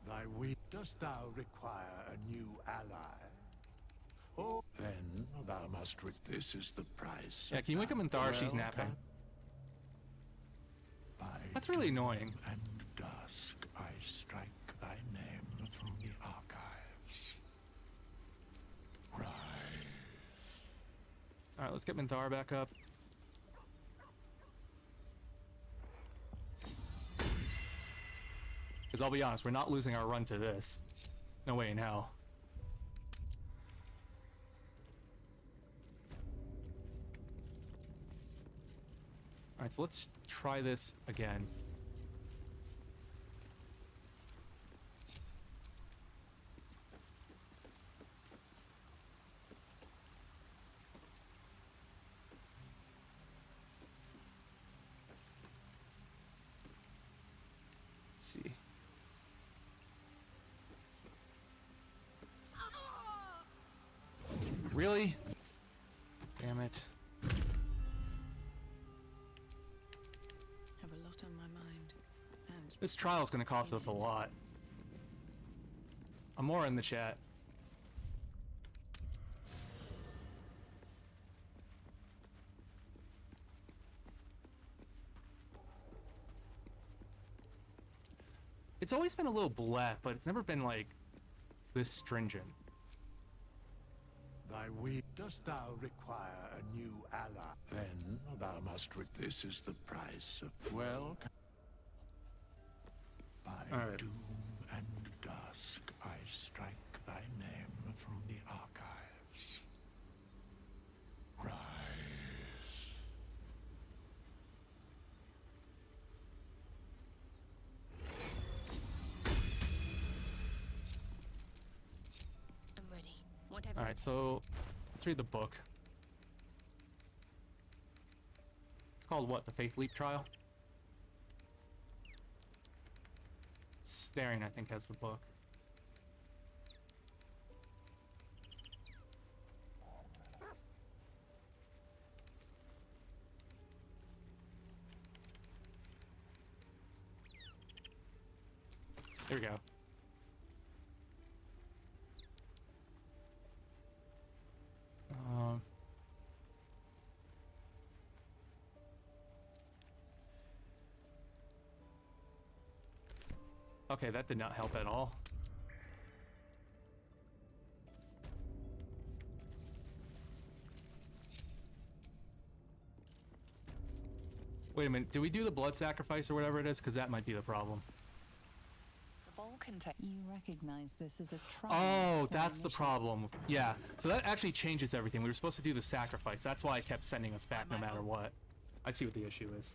Thy will. Dost thou require a new ally? Oh, then thou must. This is the price. Yeah, can you wake up Minthara? She's napping. That's really annoying. And dusk I strike thy name from the archives. Rise. Alright, let's get Minthara back up. Because I'll be honest, we're not losing our run to this. No way in hell. Alright, so let's try this again. see. Really? Damn it. Have a lot on my mind. And This trial is going to cost us a lot. I'm more in the chat. It's always been a little bleh, but it's never been like this stringent. Thy will. Dost thou require a new ally? Then thou must. This is the price of. Well. By Alright. doom and dusk, I strike thy name from the archives. Rise. I'm ready. Whatever. Alright, so let's read the book. It's called what? The Faith Leap Trial? Staring, I think, has the book. There we go. Okay, that did not help at all. Wait a minute, did we do the blood sacrifice or whatever it is? Because that might be the problem. The bowl contains. You recognize this as a trial. Oh, that's the problem. Yeah, so that actually changes everything. We were supposed to do the sacrifice. That's why I kept sending us back no matter what. I see what the issue is.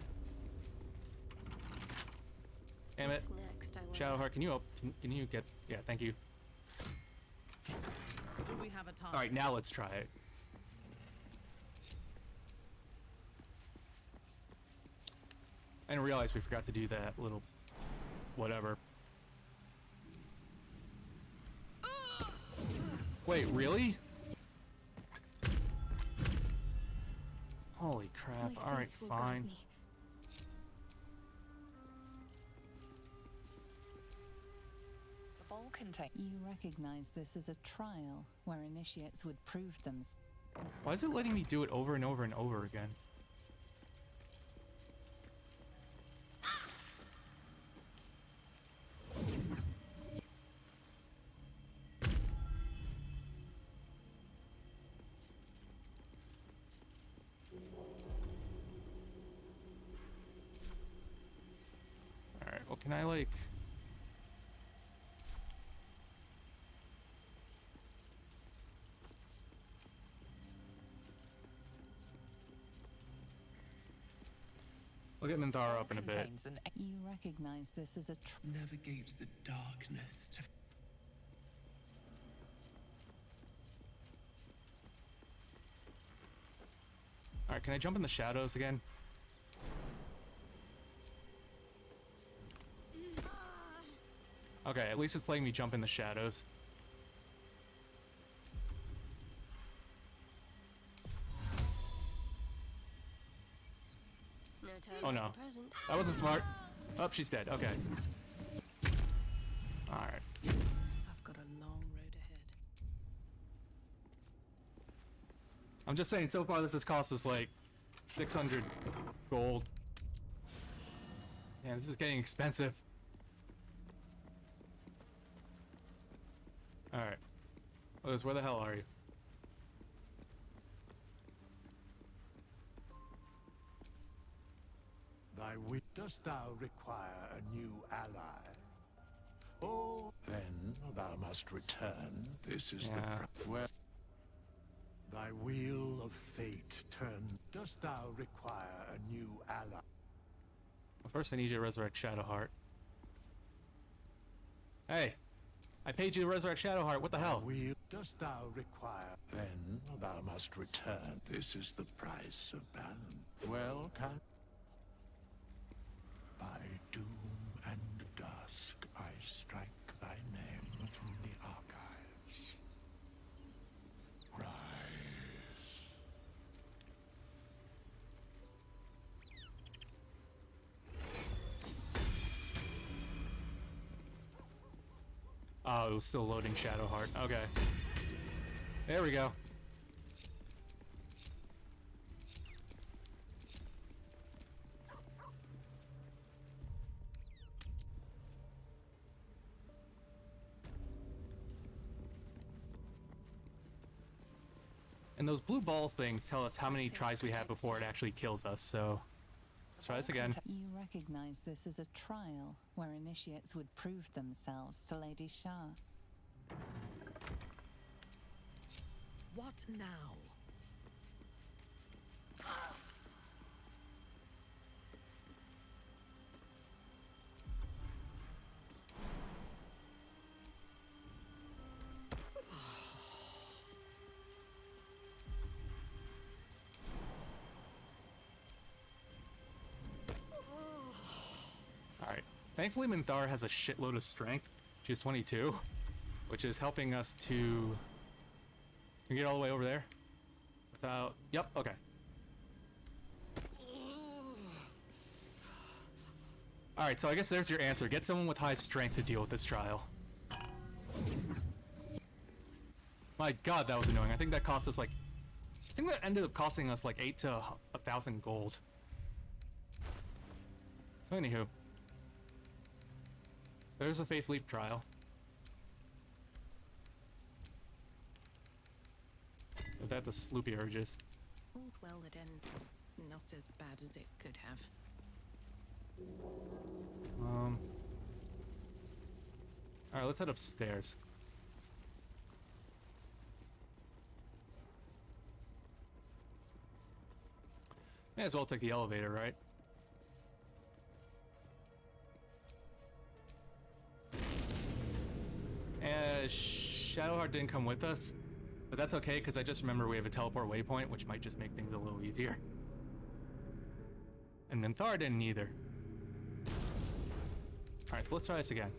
Damn it. What's next, I wonder? Shadowheart, can you can you get... Yeah, thank you. Do we have a time? Alright, now let's try it. I didn't realize we forgot to do that little... whatever. Wait, really? Holy crap. My Alright, faith will guide fine. me. The bowl contains. You recognize this as a trial where initiates would prove them. Why is it letting me do it over and over and over again? Alright, well, can I, like... We'll get Minthara up in a bit. Contains an. You recognize this as a. Navigate the darkness to Alright, can I jump in the shadows again? Okay, at least it's letting me jump in the shadows. No time Oh for no. the present. That wasn't smart. Oh, she's dead. Okay. Alright. I've got a long road ahead. I'm just saying, so far this has cost us like 600 gold. Man, this is getting expensive. Alright. Liz, where the hell are you? Thy will. Dost thou require a new ally? Oh, then thou must return. This is Yeah. the well. Thy wheel of fate turn. Dost thou require a new ally? Well, first I need you to resurrect Shadowheart. Hey! I paid you to resurrect Shadowheart, what the hell? Wheel. Dost thou require? Then thou must return. This is the price of balance. Well, can by doom and dust. Oh, it was still loading Shadowheart. Okay. There we go. And those blue ball things tell us how many tries we have before it actually kills us, so let's try this again. You recognize this as a trial where initiates would prove themselves to Lady Shah. What now? Alright. Thankfully, Minthara has a shitload of strength. She's 22, which is helping us to... Can we get all the way over there? Without... Yep, okay. Alright, so I guess there's your answer. Get someone with high strength to deal with this trial. My god, that was annoying. I think that cost us like... I think that ended up costing us like 8 to 1,000 gold. So anywho. There's a Faith Leap trial. Without the sloopy urges. All's well that ends not as bad as it could have. Alright, let's head upstairs. May as well take the elevator, right? Shadowheart didn't come with us, but that's okay because I just remember we have a teleport waypoint, which might just make things a little easier. And Minthara didn't either. Alright, so let's try this again.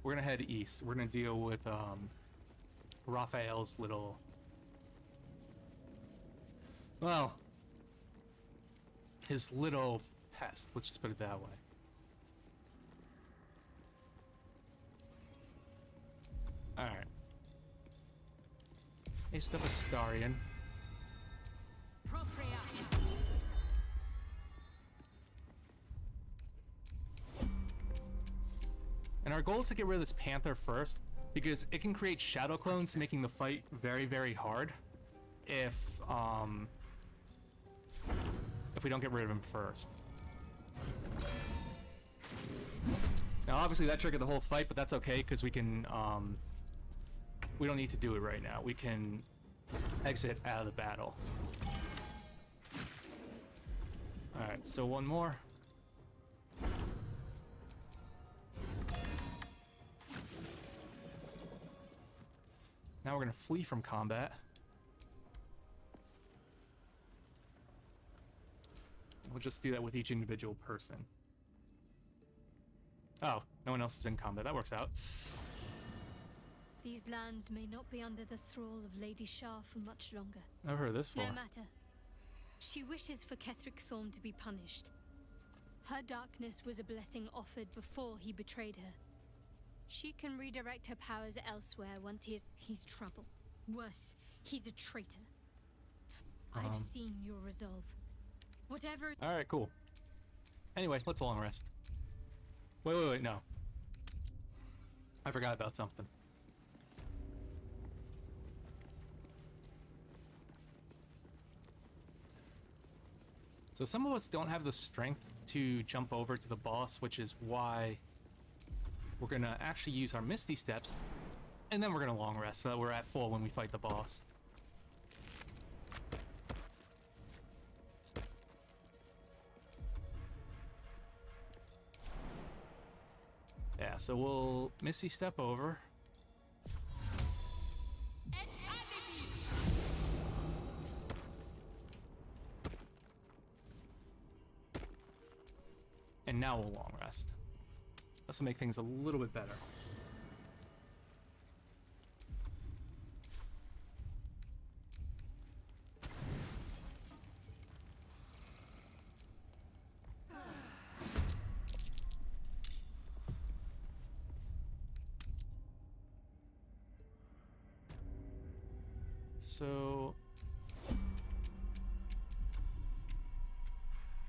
We're gonna head east. We're gonna deal with Raphael's little... Well, his little pest. Let's just put it that way. Alright. Ace of Astarion. And our goal is to get rid of this Panther first, because it can create shadow clones, making the fight very, very hard if we don't get rid of him first. Now obviously that triggered the whole fight, but that's okay because we can we don't need to do it right now. We can exit out of the battle. Alright, so one more. Now we're gonna flee from combat. We'll just do that with each individual person. Oh, no one else is in combat. That works out. These lands may not be under the thrall of Lady Shah for much longer. Never heard of this before. No matter. She wishes for Ketheric Thorn to be punished. Her darkness was a blessing offered before he betrayed her. She can redirect her powers elsewhere once he's trouble. Worse, he's a traitor. I've seen your resolve. Whatever... Alright, cool. Anyway, let's long rest. Wait, no. I forgot about something. So some of us don't have the strength to jump over to the boss, which is why we're gonna actually use our Misty Steps, and then we're gonna long rest so that we're at full when we fight the boss. Yeah, so we'll Misty Step over. And now we'll long rest. This will make things a little bit better. So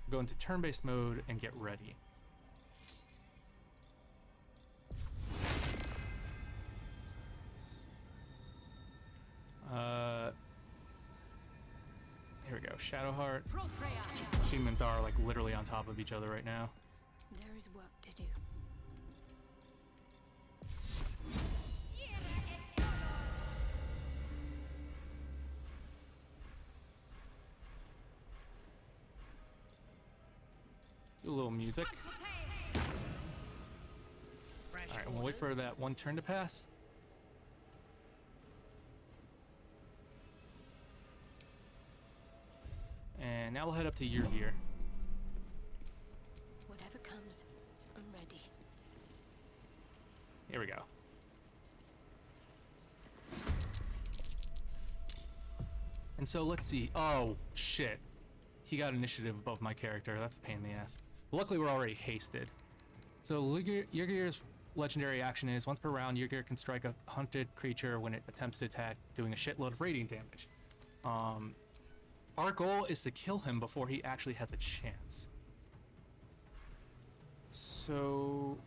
go into turn-based mode and get ready. Here we go. Shadowheart. She and Minthar are like literally on top of each other right now. There is work to do. Do a little music. Alright, we'll wait for that one turn to pass. And now we'll head up to your gear. Whatever comes, I'm ready. Here we go. And so let's see. Oh, shit. He got initiative above my character. That's a pain in the ass. Luckily, we're already hasted. So Yrgir's legendary action is once per round, Yrgir can strike a hunted creature when it attempts to attack, doing a shitload of radiant damage. Our goal is to kill him before he actually has a chance. So,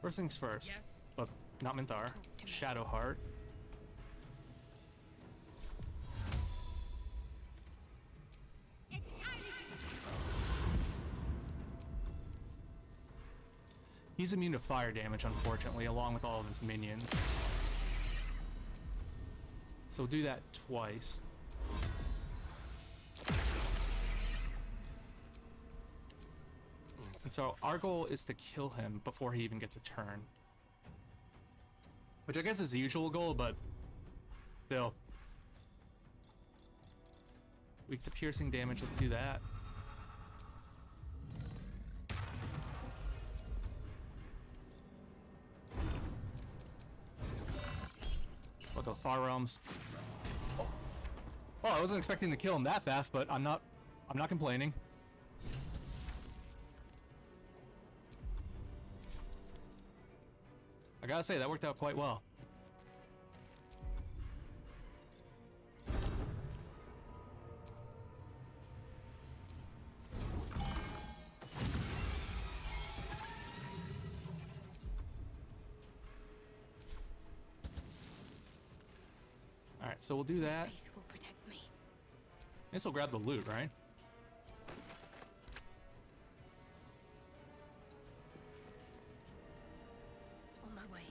first things first. Yes. But not Minthar. Shadowheart. He's immune to fire damage, unfortunately, along with all of his minions. So we'll do that twice. And so our goal is to kill him before he even gets a turn. Which I guess is the usual goal, but still. Weak to piercing damage, let's do that. What the Far Realms? Oh, I wasn't expecting to kill him that fast, but I'm not complaining. I gotta say, that worked out quite well. Alright, so we'll do that. Faith will protect me. This will grab the loot, right? On my way.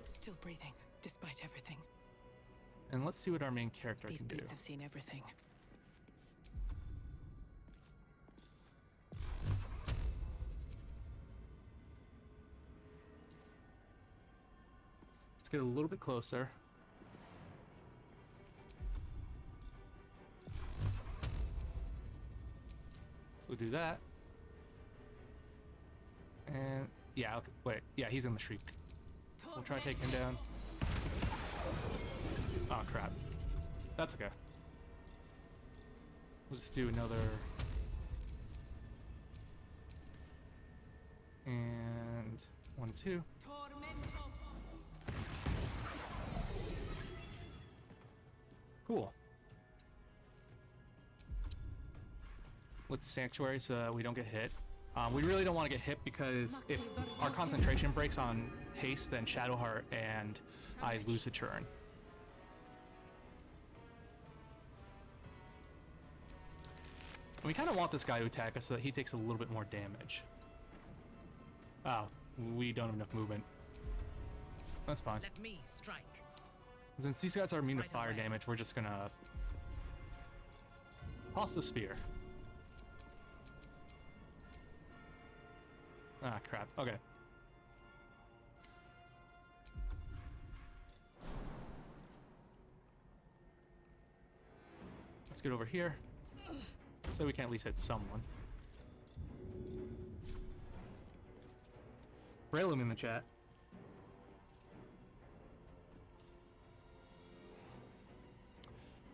Still breathing, despite everything. And let's see what our main character These can do. boots have seen everything. Let's get a little bit closer. So we'll do that. And yeah, okay, wait, yeah, he's in the shriek. So we'll try to take him down. Oh crap. That's okay. We'll just do another. And 1, 2. Cool. Let's sanctuary so that we don't get hit. We really don't want to get hit because if our concentration breaks on haste, then Shadowheart and I lose a turn. We kind of want this guy to attack us so that he takes a little bit more damage. Oh, we don't have enough movement. That's fine. Let me strike. Since these guys are immune to Right fire away. damage, we're just gonna toss the spear. Ah, crap. Okay. Let's get over here so we can at least hit someone. Braylon in the chat.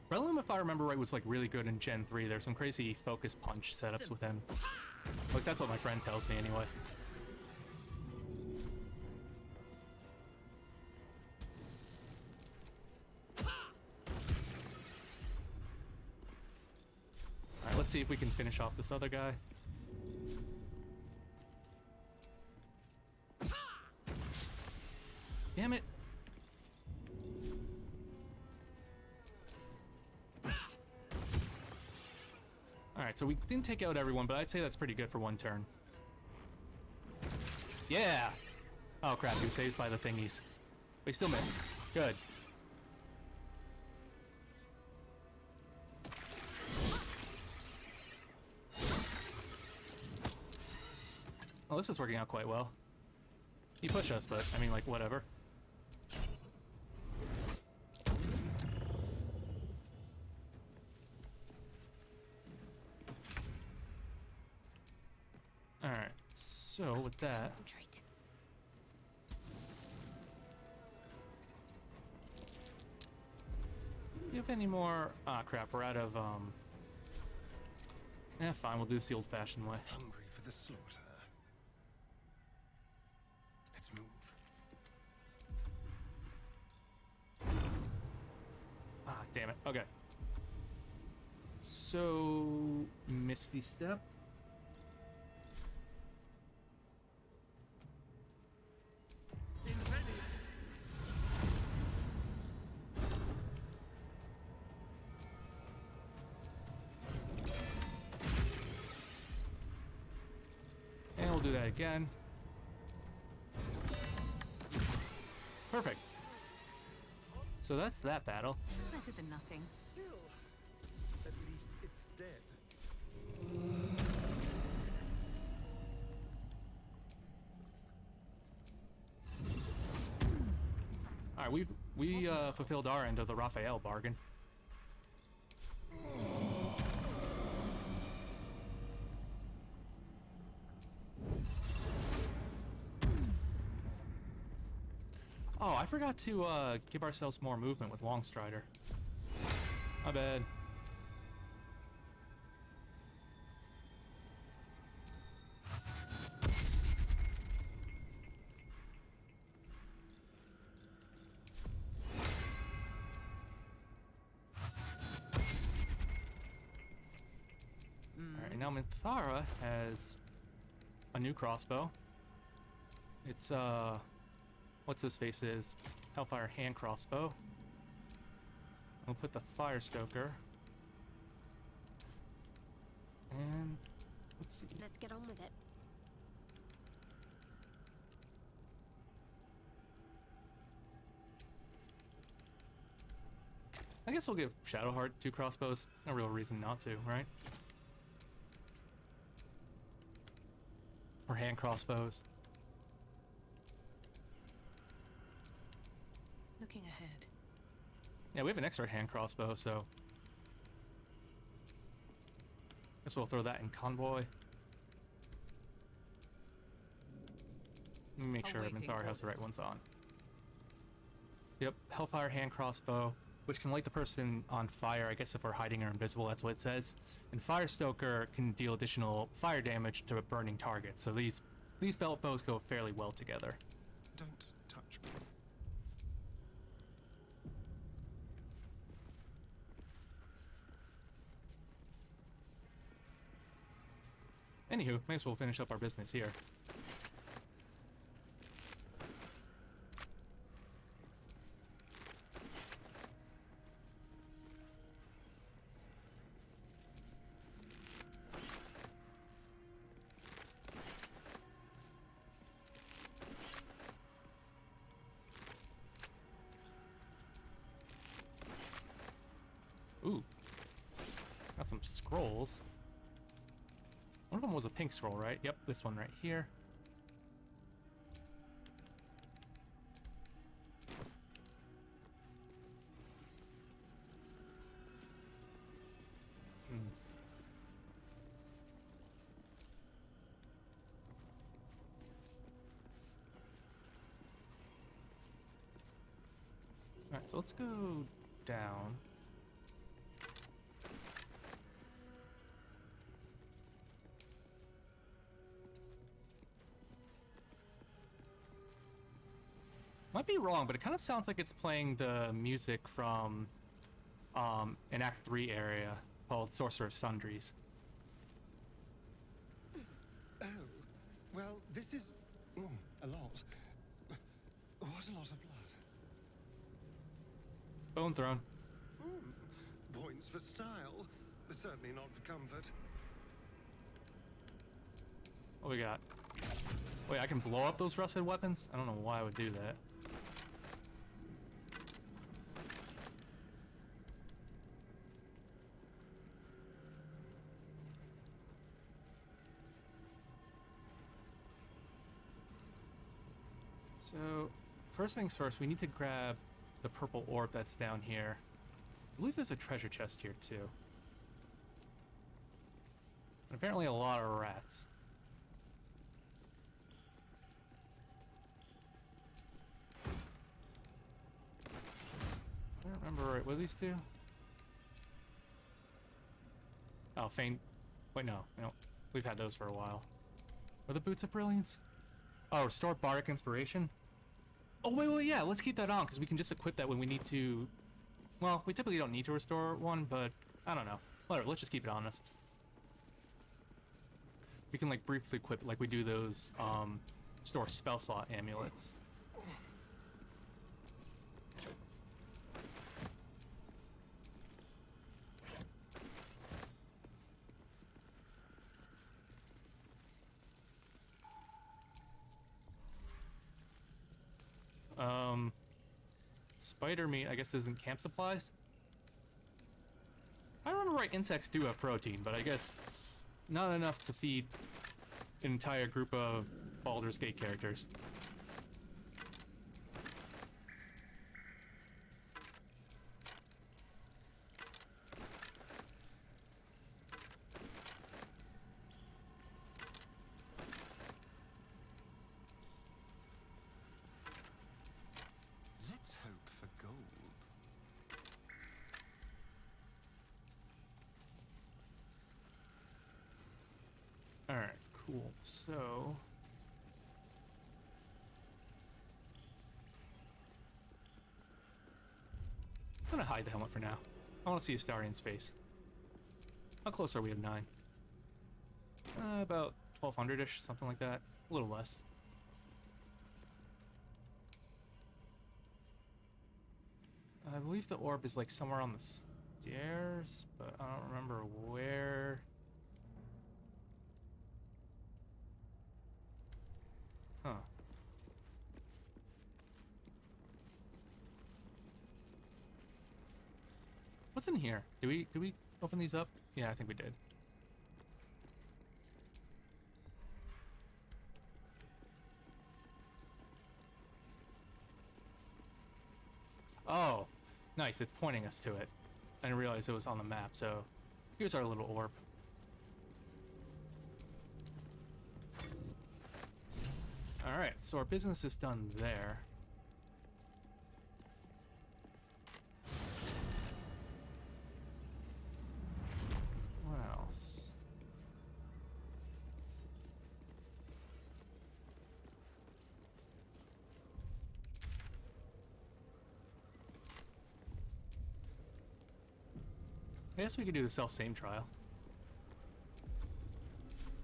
Braylon, if I remember right, was like really good in Gen 3. There's some crazy focus punch setups with him. At least that's what my friend tells me anyway. Alright, let's see if we can finish off this other guy. Damn it. Alright, so we didn't take out everyone, but I'd say that's pretty good for one turn. Yeah! Oh crap, he was saved by the thingies. But he still missed. Good. Well, this is working out quite well. He pushed us, but I mean, like, whatever. Alright, so with that... Concentrate. Do you have any more... Ah, crap, we're out of, fine, we'll do this the old-fashioned way. Hungry for the slaughter. Let's move. Ah, damn it. Okay. So... Misty Step. And we'll do that again. Perfect. So that's that battle. Better than nothing. Still, at least it's dead. All right, we fulfilled our end of the Raphael bargain. Oh, I forgot to give ourselves more movement with Longstrider. My bad. Alright, now Minthara has a new crossbow. It's what's his face is Hellfire hand crossbow. We'll put the Fire Stoker. And let's see. Let's get on with it. I guess we'll give Shadowheart 2 crossbows. No real reason not to, right? Or hand crossbows. Looking ahead. Yeah, we have an extra hand crossbow, so guess we'll throw that in convoy. Let me make sure Awaiting Minthara has the right orders. ones on. Yep, Hellfire hand crossbow, which can light the person on fire. I guess if we're hiding or invisible, that's what it says. And Fire Stoker can deal additional fire damage to a burning target. So these belt bows go fairly well together. Don't touch me. Anywho, may as well finish up our business here. Ooh. Got some scrolls. One of them was a pink scroll, right? Yep, this one right here. Alright, so let's go down. Might be wrong, but it kind of sounds like it's playing the music from an Act 3 area called Sorcerer's Sundries. Oh, well, this is a lot. What a lot of blood. Bone Throne. Points for style, but certainly not for comfort. What we got? Wait, I can blow up those rusted weapons? I don't know why I would do that. So, first things first, we need to grab the purple orb that's down here. I believe there's a treasure chest here too. And apparently a lot of rats. I don't remember right. What do these do? Oh, feign. Wait, no. We've had those for a while. Are the Boots of Brilliance? Oh, restore Bardic Inspiration? Oh, wait, yeah. Let's keep that on, because we can just equip that when we need to... Well, we typically don't need to restore one, but I don't know. Whatever, let's just keep it on us. We can, like, briefly equip, like we do those, store spell slot amulets. Spider meat, I guess, isn't camp supplies? I don't remember right, insects do have protein, but I guess not enough to feed an entire group of Baldur's Gate characters. Let's hope for gold. Alright, cool. So... I'm gonna hide the helmet for now. I want to see Astarion's face. How close are we to 9? About 1200-ish, something like that. A little less. I believe the orb is like somewhere on the stairs, but I don't remember where. Huh. What's in here? Did we open these up? Yeah, I think we did. Oh, nice. It's pointing us to it. I didn't realize it was on the map, so here's our little orb. Alright, so our business is done there. What else? I guess we could do the self-same trial.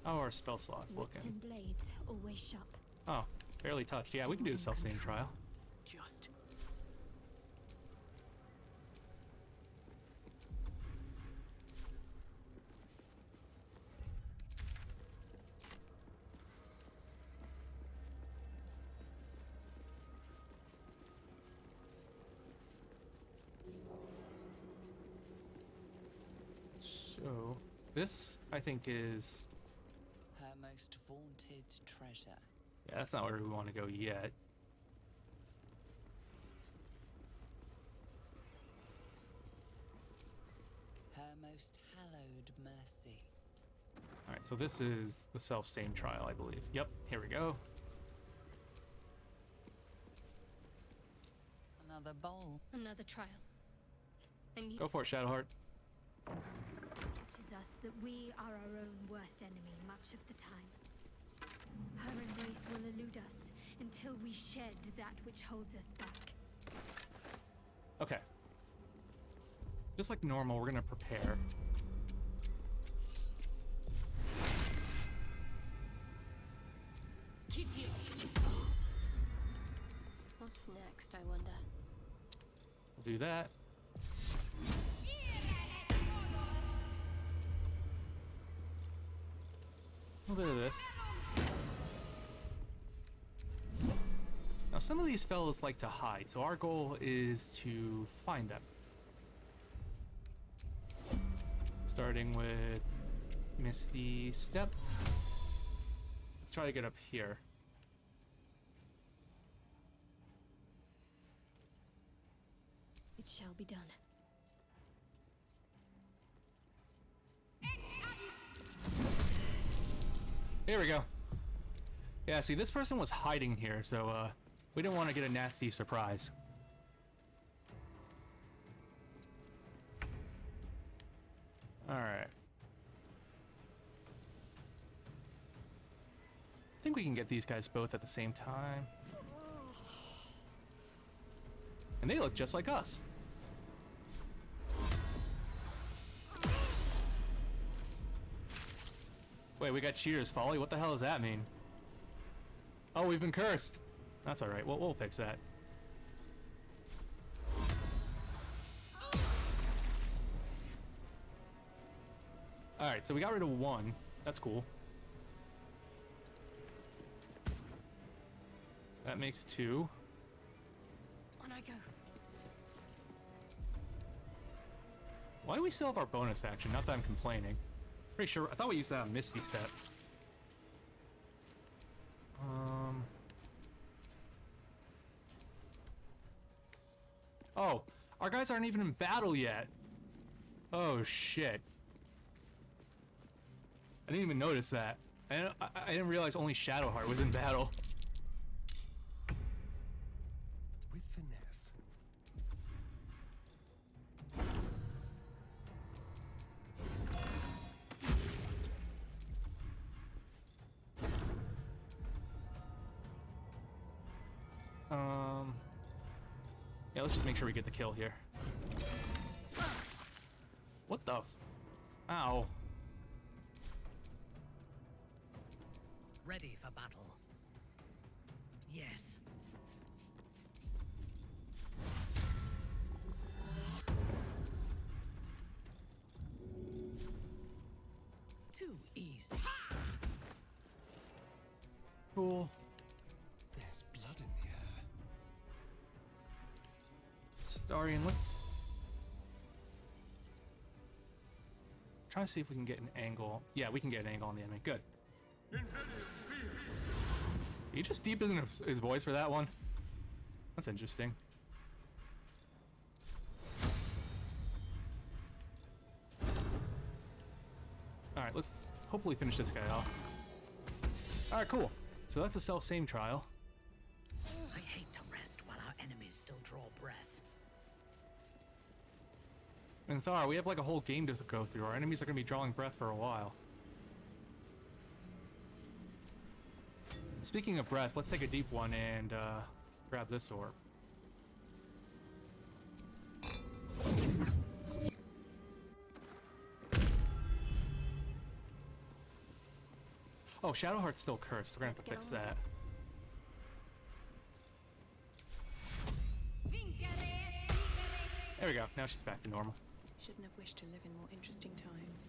How are our spell slots Wits looking? and blades always sharp. Oh, barely touched. Yeah, we can do the self-same trial. Just So, this, I think, is... Her most vaunted treasure. Yeah, that's not where we want to go yet. Her most hallowed mercy. Alright, so this is the self-same trial, I believe. Yep, here we go. Another bowl. Another trial. And you Go for it, Shadowheart. teaches us that we are our own worst enemy much of the time. her embrace will elude us until we shed that which holds us back. Okay. Just like normal, we're gonna prepare. What's next, I wonder? We'll do that. A little bit of this. Now, some of these fellas like to hide, so our goal is to find them. Starting with Misty Step. Let's try to get up here. It shall be done. Here we go. Yeah, see, this person was hiding here, so we didn't want to get a nasty surprise. Alright. I think we can get these guys both at the same time. And they look just like us. Wait, we got Cheater's Folly? What the hell does that mean? Oh, we've been cursed. That's alright, we'll fix that. Alright, so we got rid of one. That's cool. That makes two. On I go. Why do we still have our bonus action? Not that I'm complaining. Pretty sure, I thought we used to have Misty Step. Oh, our guys aren't even in battle yet. Oh shit. I didn't even notice that. I didn't realize only Shadowheart was in battle. With finesse. Yeah, let's just make sure we get the kill here. What the Ow. Ready for battle. Yes. Too easy. Cool. There's blood in the air. Starian, let's try to see if we can get an angle. Yeah, we can get an angle on the enemy. Good. He just deepened his voice for that one. That's interesting. Alright, let's hopefully finish this guy off. Alright, cool. So that's the self-same trial. I hate to rest while our enemies still draw breath. And Thar, we have like a whole game to go through. Our enemies are going to be drawing breath for a while. Speaking of breath, let's take a deep one and grab this orb. Oh, Shadowheart's still cursed. We're gonna have to fix that. There we go. Now she's back to normal. Shouldn't have wished to live in more interesting times.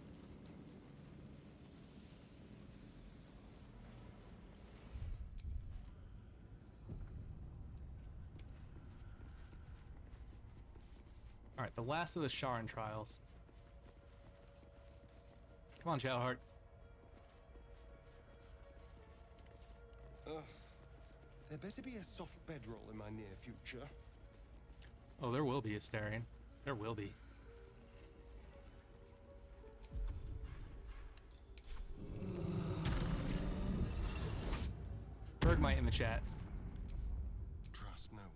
Alright, the last of the Sharon trials. Come on, Shadowheart. There better be a soft bedroll in my near future. Oh, there will be, Astarion. There will be. Bergmite in the chat. Trust no one.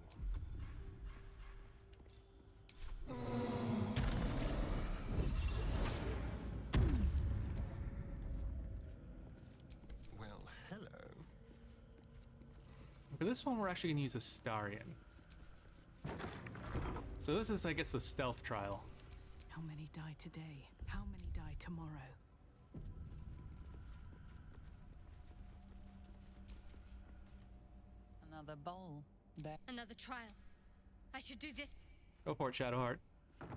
Well, hello. For this one, we're actually gonna use Astarion. So this is, I guess, the stealth trial. How many die today? How many die tomorrow? Another bowl. There. Another trial. I should do this. Go for it, Shadowheart. Who's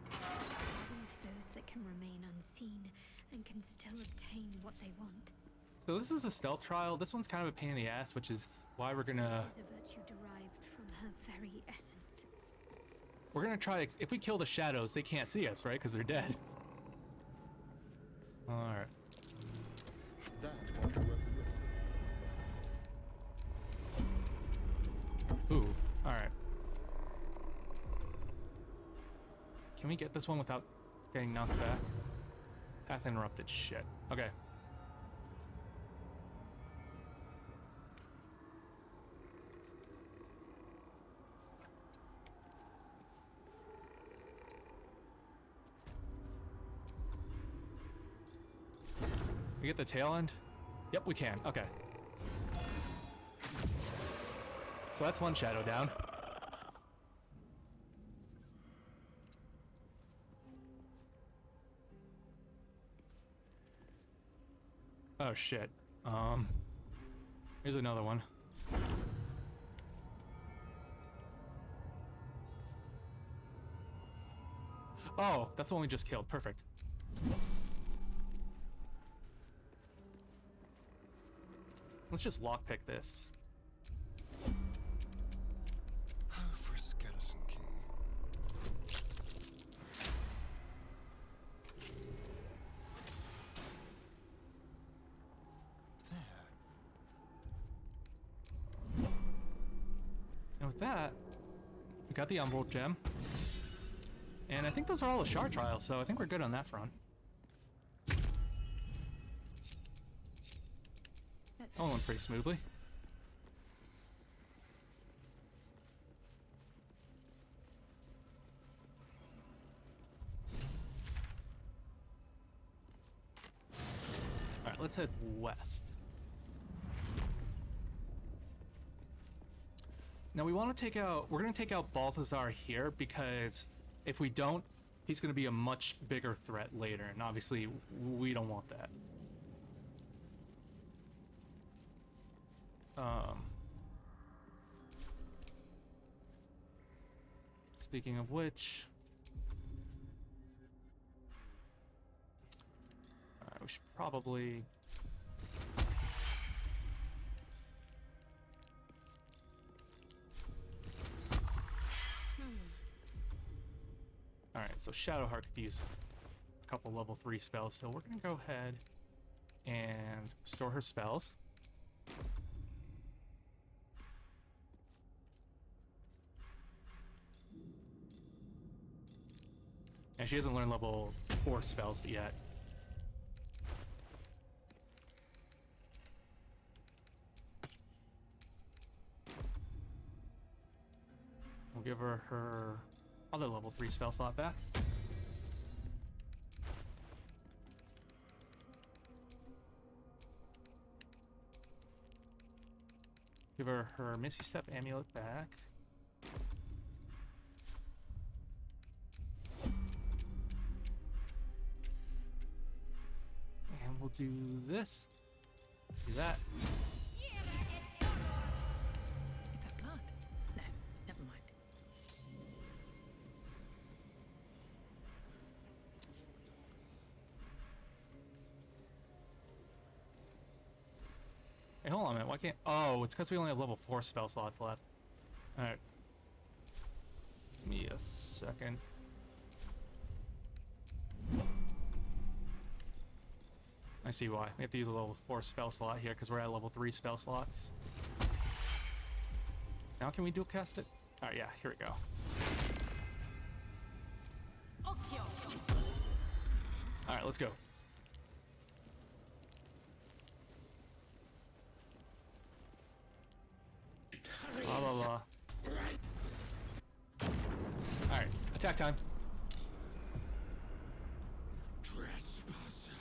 those that can remain unseen and can still obtain what they want? So this is a stealth trial. This one's kind of a pain in the ass, which is why we're gonna... Stealth is a virtue derived from her very essence. We're gonna try to... If we kill the shadows, they can't see us, right? Because they're dead. Alright. That might be worth a look. Ooh, alright. Can we get this one without getting knocked back? Path interrupted. Shit. Okay. We get the tail end? Yep, we can. Okay. So that's one shadow down. Oh shit. Here's another one. Oh, that's the one we just killed. Perfect. Let's just lockpick this. Oh, for a skeleton key. There. And with that, we got the Umbral Gem. And I think those are all the shard trials, so I think we're good on that front. All went pretty smoothly. Alright, let's head west. Now we want to take out, we're going to take out Balthazar here because if we don't, he's going to be a much bigger threat later, and obviously we don't want that. Speaking of which, we should probably Alright, so Shadowheart could use a couple level 3 spells, so we're gonna go ahead and restore her spells. And she hasn't learned level 4 spells yet. We'll give her her other level 3 spell slot back. Give her her Misty Step amulet back. And we'll do this. Do that. Is that blood? No, never mind. Hey, hold on a minute. Why can't... Oh, it's because we only have level 4 spell slots left. Alright. Give me a second. I see why. We have to use a level 4 spell slot here because we're at level 3 spell slots. Now can we dual cast it? Alright, yeah, here we go. Alright, let's go. Blah, blah, blah. Alright, attack time. Trespasser.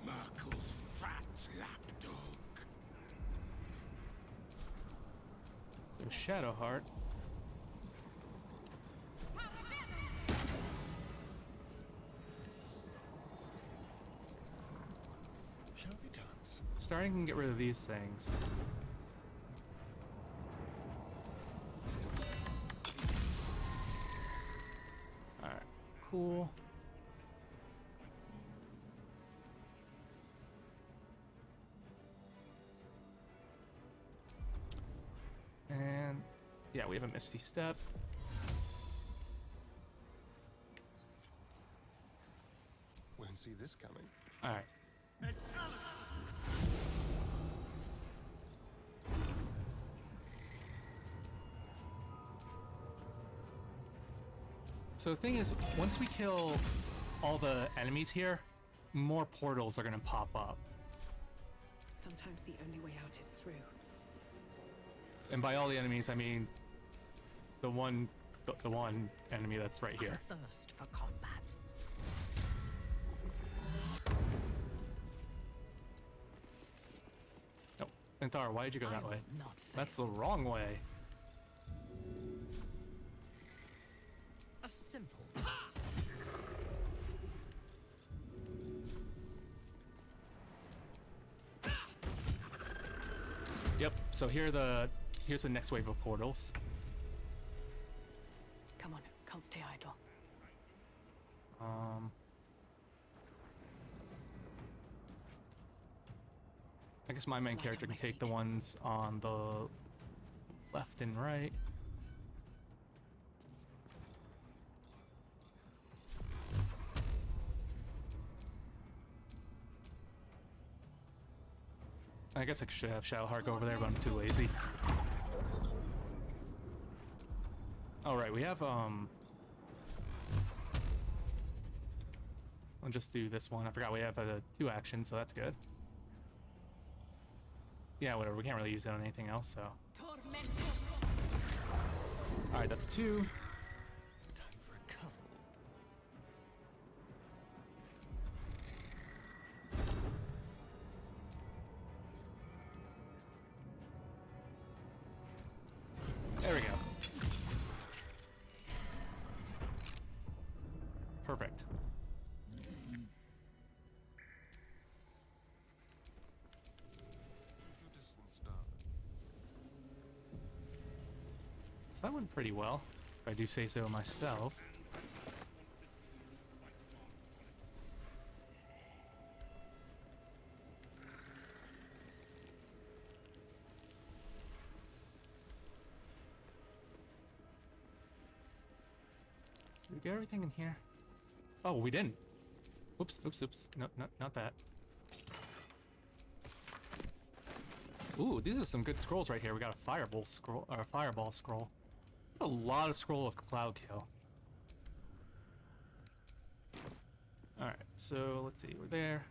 Merkel's fat lapdog. So Shadowheart. Shall we dance? Starting can get rid of these things. Alright, cool. And yeah, we have a Misty Step. Won't see this coming. Alright. So the thing is, once we kill all the enemies here, more portals are gonna pop up. Sometimes the only way out is through. And by all the enemies, I mean the one enemy that's right here. I thirst for combat. No, Anthar, why did you go that I way? will not fail. That's the wrong way. A simple task. Yep. So here's the next wave of portals. Come on, can't stay idle. I guess my main Right character on can my take the feet. ones on the left and right. I guess I should have Shadowheart go over there, but I'm too lazy. All right, we have I'll just do this one. I forgot we have 2 actions, so that's good. Yeah, whatever. We can't really use it on anything else, so. All right, that's 2. Time for a cuddle. There we go. Perfect. So that went pretty well, if I do say so myself. Did we get everything in here? Oh, we didn't. Oops, oops, oops. No, not that. Ooh, these are some good scrolls right here. We got a fireball scroll, or a fireball scroll. A lot of scroll of cloud kill. All right, so let's see. We're there.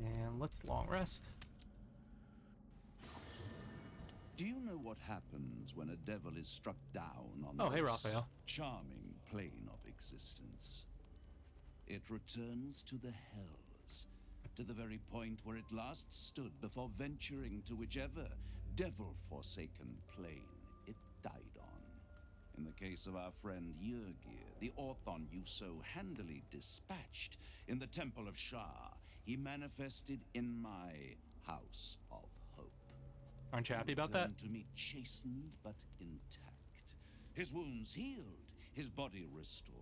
And let's long rest. Do you know what happens when a devil is struck down on Oh, hey, this Raphael. charming plane of existence? It returns to the hells, to the very point where it last stood before venturing to whichever devil-forsaken plane it died on. In the case of our friend Yrgir, the Orthon you so handily dispatched in the Temple of Shah, he manifested in my House of Hope. Aren't you happy about that? Returned to me chastened but intact. His wounds healed, his body restored.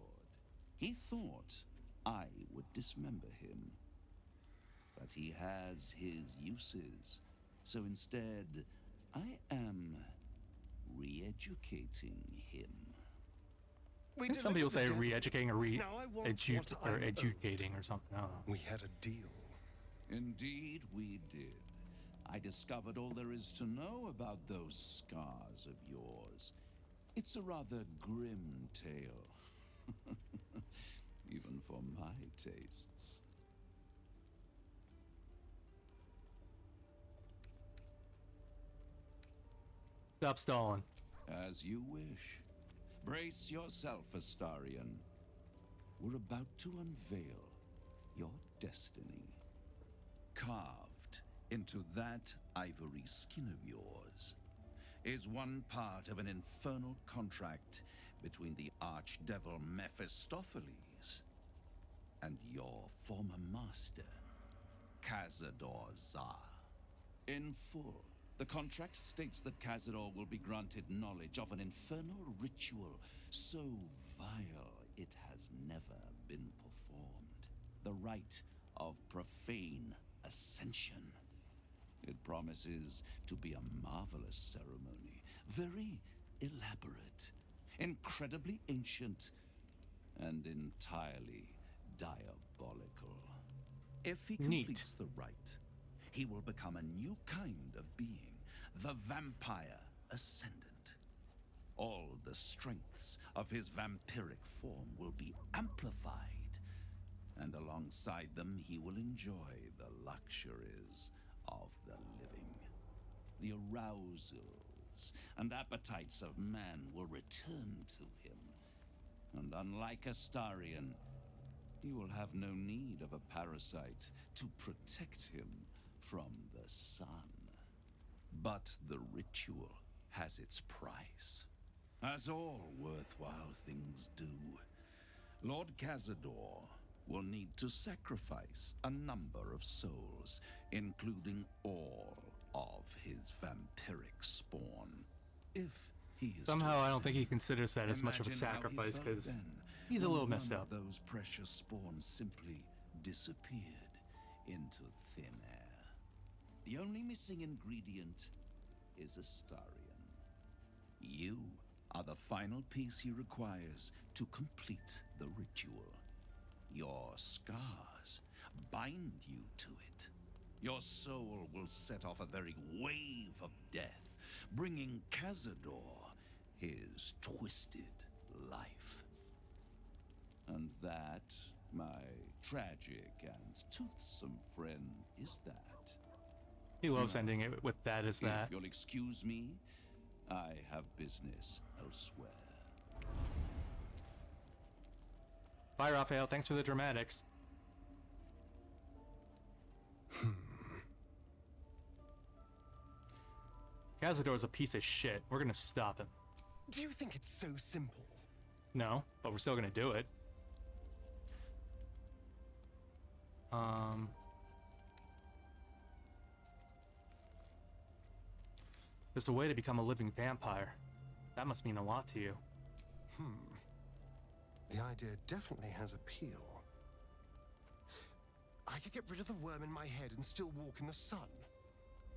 He thought I would dismember him. But he has his uses. So instead, I am re-educating him. I think some people say re-educating or Now I want what I'm owed. educating or something. I don't know. We had a deal. Indeed, we did. I discovered all there is to know about those scars of yours. It's a rather grim tale. even for my tastes. Stop stalling. As you wish. Brace yourself, Astarion. We're about to unveil your destiny. Carved into that ivory skin of yours is one part of an infernal contract between the archdevil Mephistopheles and your former master, Cazador Zar. In full, the contract states that Cazador will be granted knowledge of an infernal ritual so vile it has never been performed. The rite of profane ascension. It promises to be a marvelous ceremony, very elaborate, incredibly ancient, and entirely diabolical. If he completes the rite, he will become a new kind of being, the Vampire Ascendant. All the strengths of his vampiric form will be amplified, and alongside them he will enjoy the luxuries of the living. The arousals and appetites of man will return to him, and unlike Astarion, he will have no need of a parasite to protect him from the sun. But the ritual has its price, as all worthwhile things do. Lord Cazador will need to sacrifice a number of souls, including all of his vampiric spawn. If he is Somehow I don't think he considers that as much of a sacrifice, because he's a little messed up. Those precious spawns simply disappeared into thin air. The only missing ingredient is Astarion. You are the final piece he requires to complete the ritual. Your scars bind you to it. Your soul will set off a very wave of death, bringing Cazador his twisted life. And that, my tragic and toothsome friend, is that. He loves ending it with that as that. If you'll excuse me, I have business elsewhere. Bye, Raphael. Thanks for the dramatics. Cazador's a piece of shit. We're gonna stop him. Do you think it's so simple? No, but we're still gonna do it. There's a way to become a living vampire. That must mean a lot to you. The idea definitely has appeal. I could get rid of the worm in my head and still walk in the sun.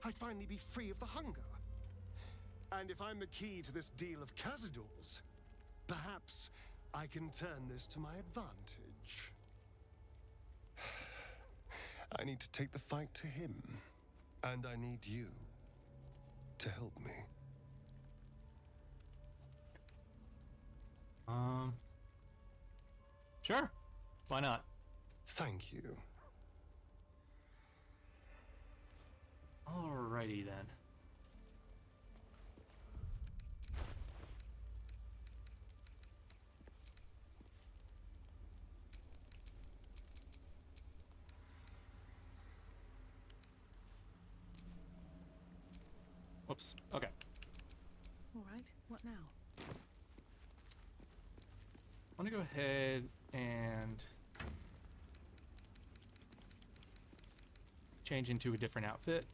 I'd finally be free of the hunger. And if I'm the key to this deal of Cazador's, perhaps I can turn this to my advantage. I need to take the fight to him, and I need you to help me. Sure. Why not? Thank you. Alrighty then. Whoops. Okay. All right, what now? I'm gonna go ahead and change into a different outfit.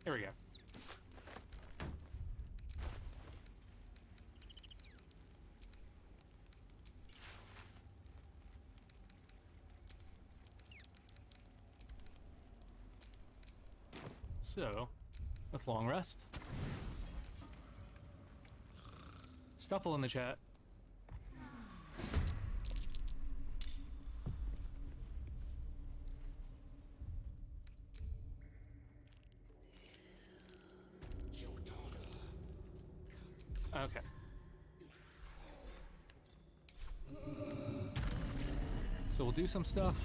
There we go. So, let's long rest. Stuffle in the chat. Okay. So we'll do some stuff,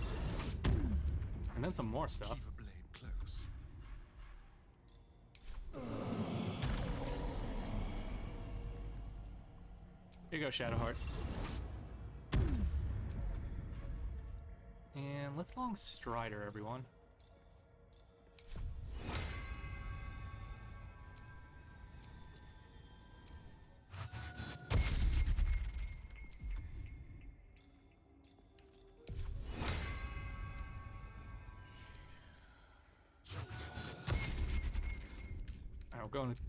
and then some more stuff. Keep a blade close. Here you go, Shadowheart. And let's long Strider, everyone. Alright, we're going to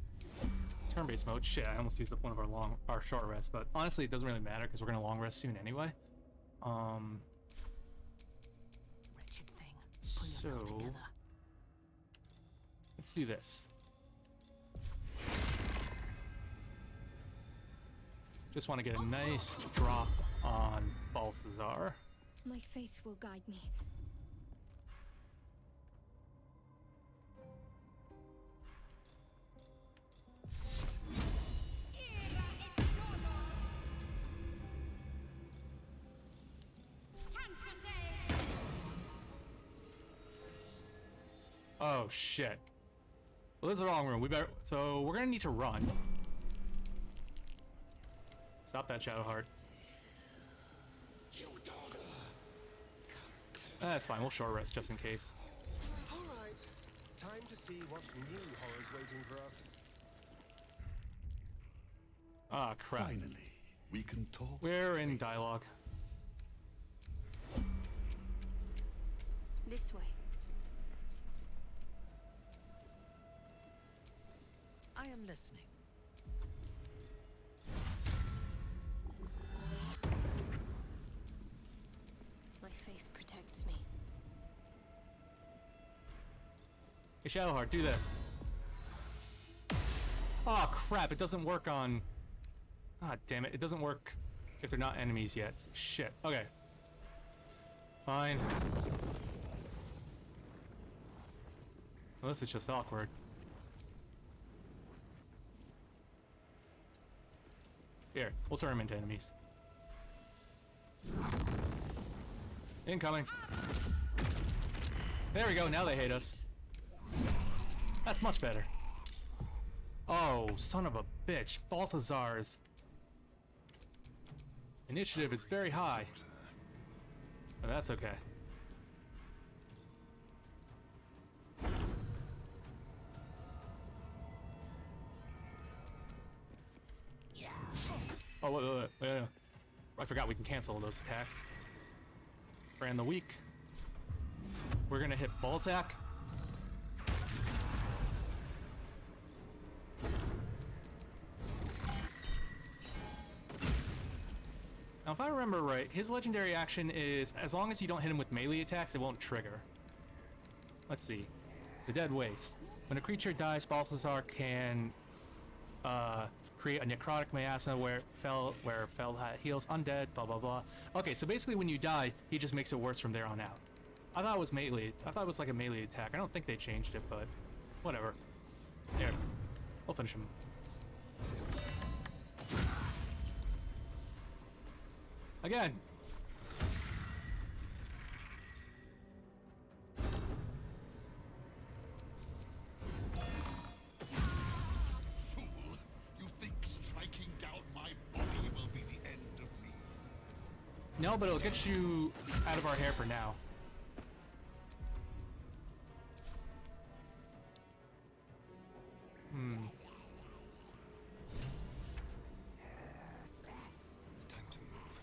turn-based mode. Shit, I almost used up one of our short rests, but honestly, it doesn't really matter because we're gonna long rest soon anyway. Wretched thing. Pull yourself So together. let's do this. Just want to get a nice drop on Balthazar. My faith will guide me. Oh shit. Well, this is the wrong room. So we're gonna need to run. Stop that, Shadowheart. That's fine. We'll short rest just in case. All right. Time to see what new horrors waiting for us. Ah, crap. Finally, we can talk. We're in dialogue. This way. I am listening. My faith protects me. Hey, Shadowheart, do this. Oh crap! It doesn't work on. Ah, damn it! It doesn't work if they're not enemies yet. Shit. Okay. Fine. Well, this is just awkward. Here, we'll turn them into enemies. Incoming. There we go, now they hate us. That's much better. Oh, son of a bitch. Balthazar's initiative is very high. But that's okay. Oh, wait. I forgot we can cancel those attacks. Brand the weak. We're gonna hit Balzac. Now, if I remember right, his legendary action is as long as you don't hit him with melee attacks, it won't trigger. Let's see. The Dead Waste. When a creature dies, Balthazar can create a necrotic miasma where fell heals undead, blah blah blah. Okay, so basically when you die, he just makes it worse from there on out. I thought it was melee. I thought it was like a melee attack. I don't think they changed it, but whatever. Here, we'll finish him. Again. No, but it'll get you out of our hair for now. Time to move.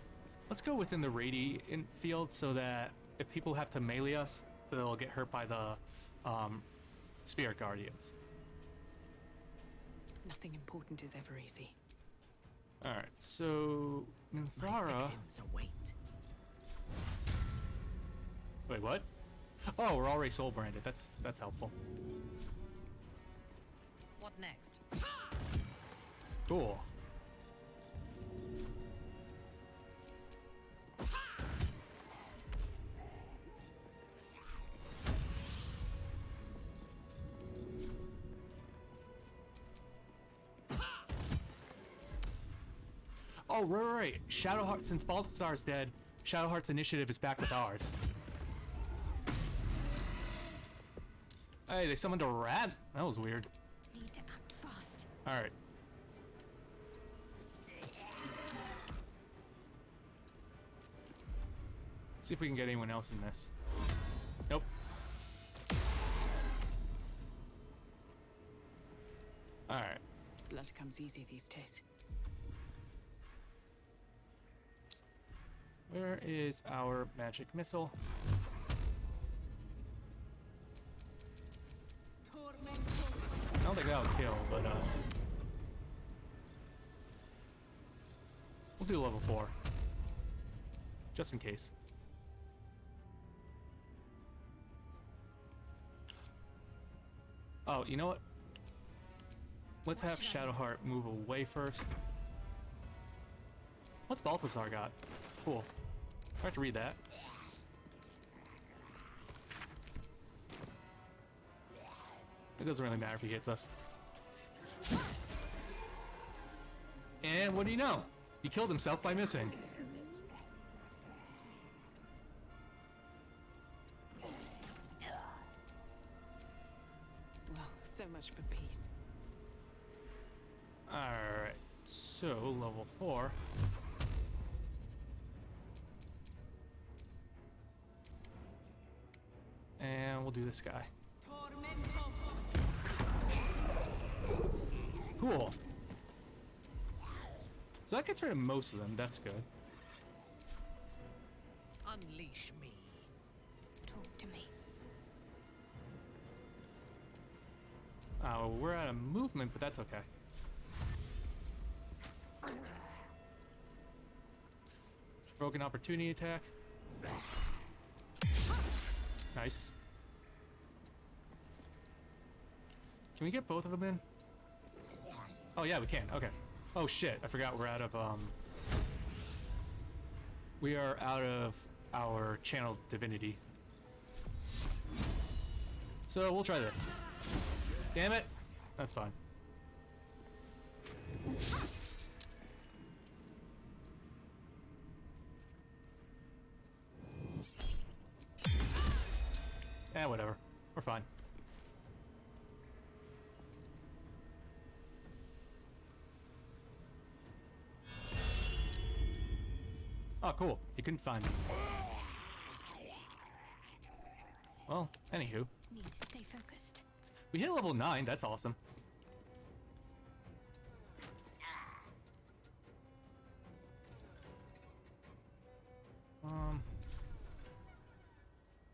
Let's go within the radiant field so that if people have to melee us, they'll get hurt by the spirit guardians. Nothing important is ever easy. Alright, so My Minthara. victims await. Wait, what? Oh, we're already soul branded. That's helpful. What next? Cool. Oh, right. Shadowheart, since Balthazar's dead, Shadowheart's initiative is back with ours. Hey, they summoned a rat? That was weird. Need to act fast. Alright. See if we can get anyone else in this. Nope. Alright. Blood comes easy these days. Where is our magic missile? I don't think that'll kill, but we'll do level 4. Just in case. Oh, you know what? Let's have Shadowheart move away first. What's Balthazar got? Cool. I have to read that. It doesn't really matter if he hits us. And what do you know? He killed himself by missing. Well, so much for peace. Alright, so level 4. And we'll do this guy. Cool. So that gets rid of most of them, that's good. Unleash me. Talk to me. We're out of movement, but that's okay. Provoke an opportunity attack. Nice. Can we get both of them in? Oh yeah, we can. Okay. Oh shit, I forgot we're out of we are out of our channel divinity. So we'll try this. Damn it. That's fine. Eh, whatever. We're fine. Oh, cool. He couldn't find me. Well, anywho. Need to stay focused. We hit level 9. That's awesome.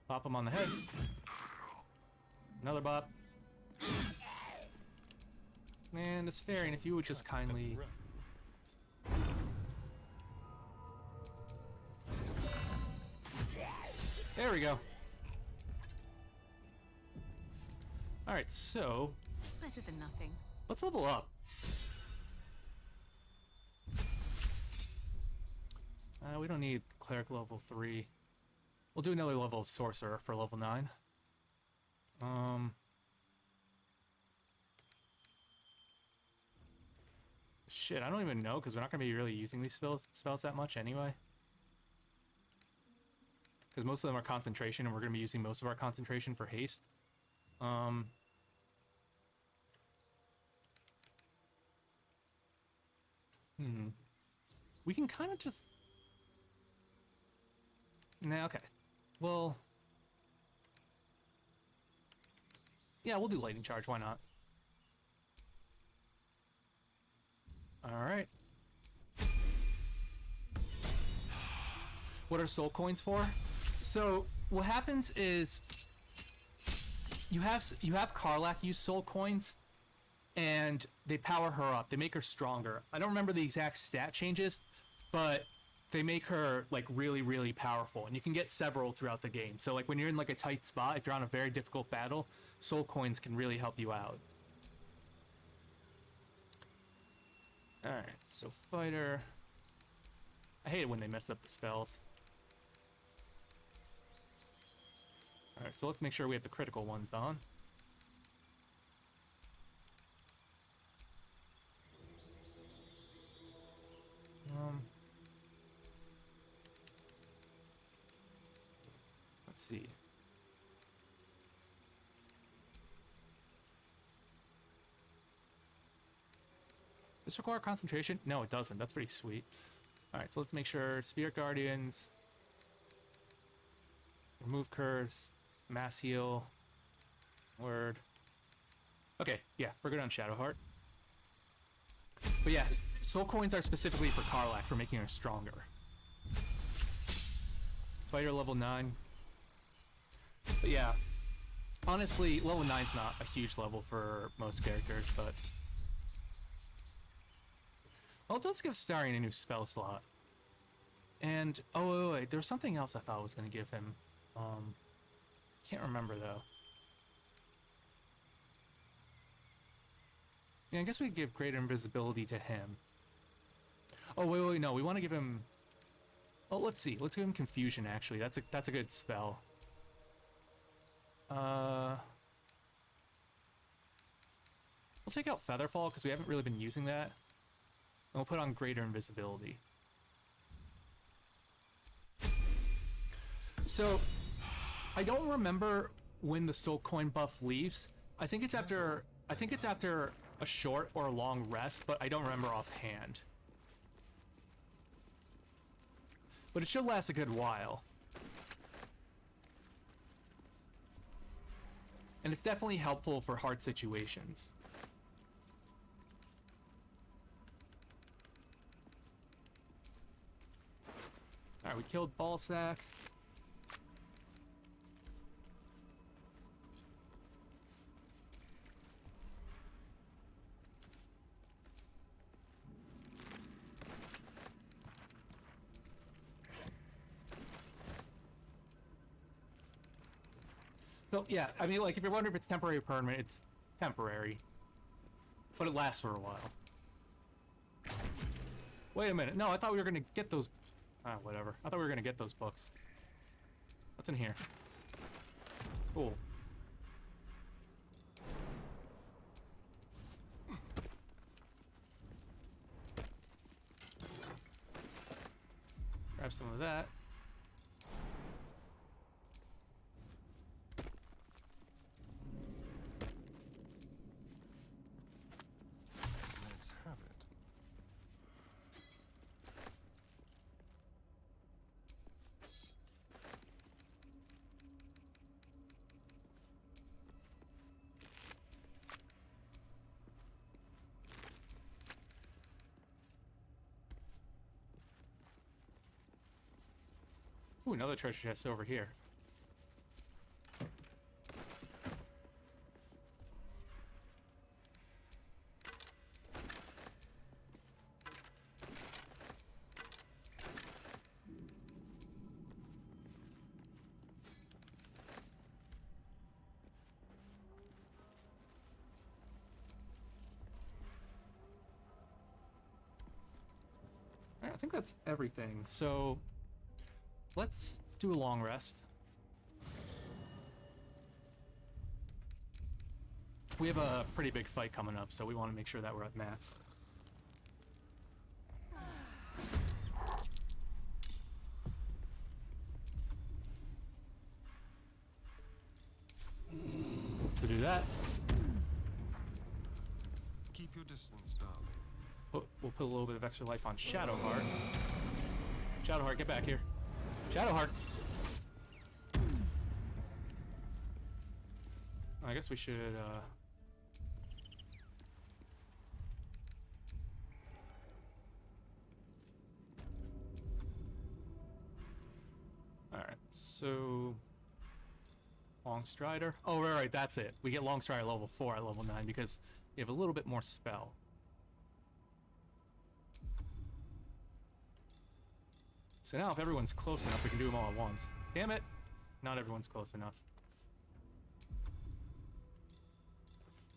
Bop him on the head. Another bop. And Astarion, if you would just kindly... There we go. Alright, so... Better than nothing. Let's level up. We don't need Cleric level 3. We'll do another level of Sorcerer for level 9. Shit, I don't even know, because we're not going to be really using these spells that much anyway. Because most of them are concentration, and we're going to be using most of our concentration for haste. We can kind of just... Nah, okay. Well... Yeah, we'll do Lightning Charge, why not? Alright. What are soul coins for? So, what happens is... You have Karlach use soul coins, and they power her up. They make her stronger. I don't remember the exact stat changes, but they make her like really, really powerful. And you can get several throughout the game. So like when you're in like a tight spot, if you're on a very difficult battle, soul coins can really help you out. Alright, so fighter. I hate it when they mess up the spells. Alright, so let's make sure we have the critical ones on. Let's see. Does this require concentration? No, it doesn't. That's pretty sweet. Alright, so let's make sure Spirit Guardians, remove curse, mass heal, word. Okay, yeah, we're good on Shadowheart. But yeah, soul coins are specifically for Karlach for making her stronger. Fighter level 9. But yeah, honestly, level 9's not a huge level for most characters, but... Well, it does give Starion a new spell slot. And, oh, wait, there was something else I thought I was going to give him. Can't remember, though. Yeah, I guess we could give greater invisibility to him. Oh, wait, no, we want to give him... Oh, let's see. Let's give him Confusion, actually. That's a good spell. We'll take out Featherfall, because we haven't really been using that. And we'll put on Greater Invisibility. So, I don't remember when the soul coin buff leaves. I think it's after a short or a long rest, but I don't remember offhand. But it should last a good while. And it's definitely helpful for hard situations. Alright, we killed Ballsack. So, yeah, I mean, like, if you're wondering if it's temporary or permanent, it's temporary. But it lasts for a while. Wait a minute. No, I thought we were gonna get those... Ah, whatever. I thought we were gonna get those books. What's in here? Cool. Grab some of that. Let's have it. Ooh, another treasure chest over here. Alright, I think that's everything. So let's do a long rest. We have a pretty big fight coming up, so we want to make sure that we're at max. To do that, Keep your distance, darling. we'll put a little bit of extra life on Shadowheart. Shadowheart, get back here. Shadowheart! I guess we should, Alright, so... Long Strider. Oh, right, that's it. We get Long Strider level 4 at level 9 because you have a little bit more spell. So now if everyone's close enough, we can do them all at once. Damn it! Not everyone's close enough.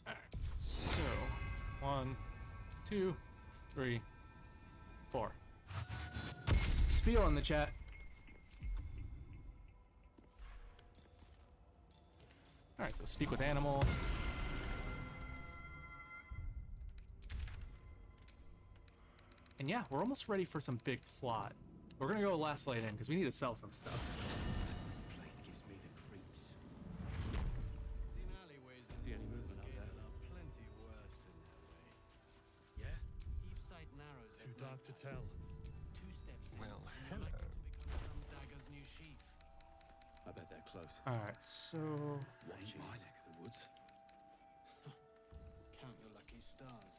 Alright, so... 1, 2, 3, 4. Spiel in the chat. Alright, so speak with animals. And yeah, we're almost ready for some big plot. We're gonna go last light in because we need to sell some stuff. This place gives me Too dark to tell. 2 steps in, Well, and hello. you're likely to become some dagger's new sheath. I bet they're close. Alright, so Watch my neck of the woods. Count your lucky stars.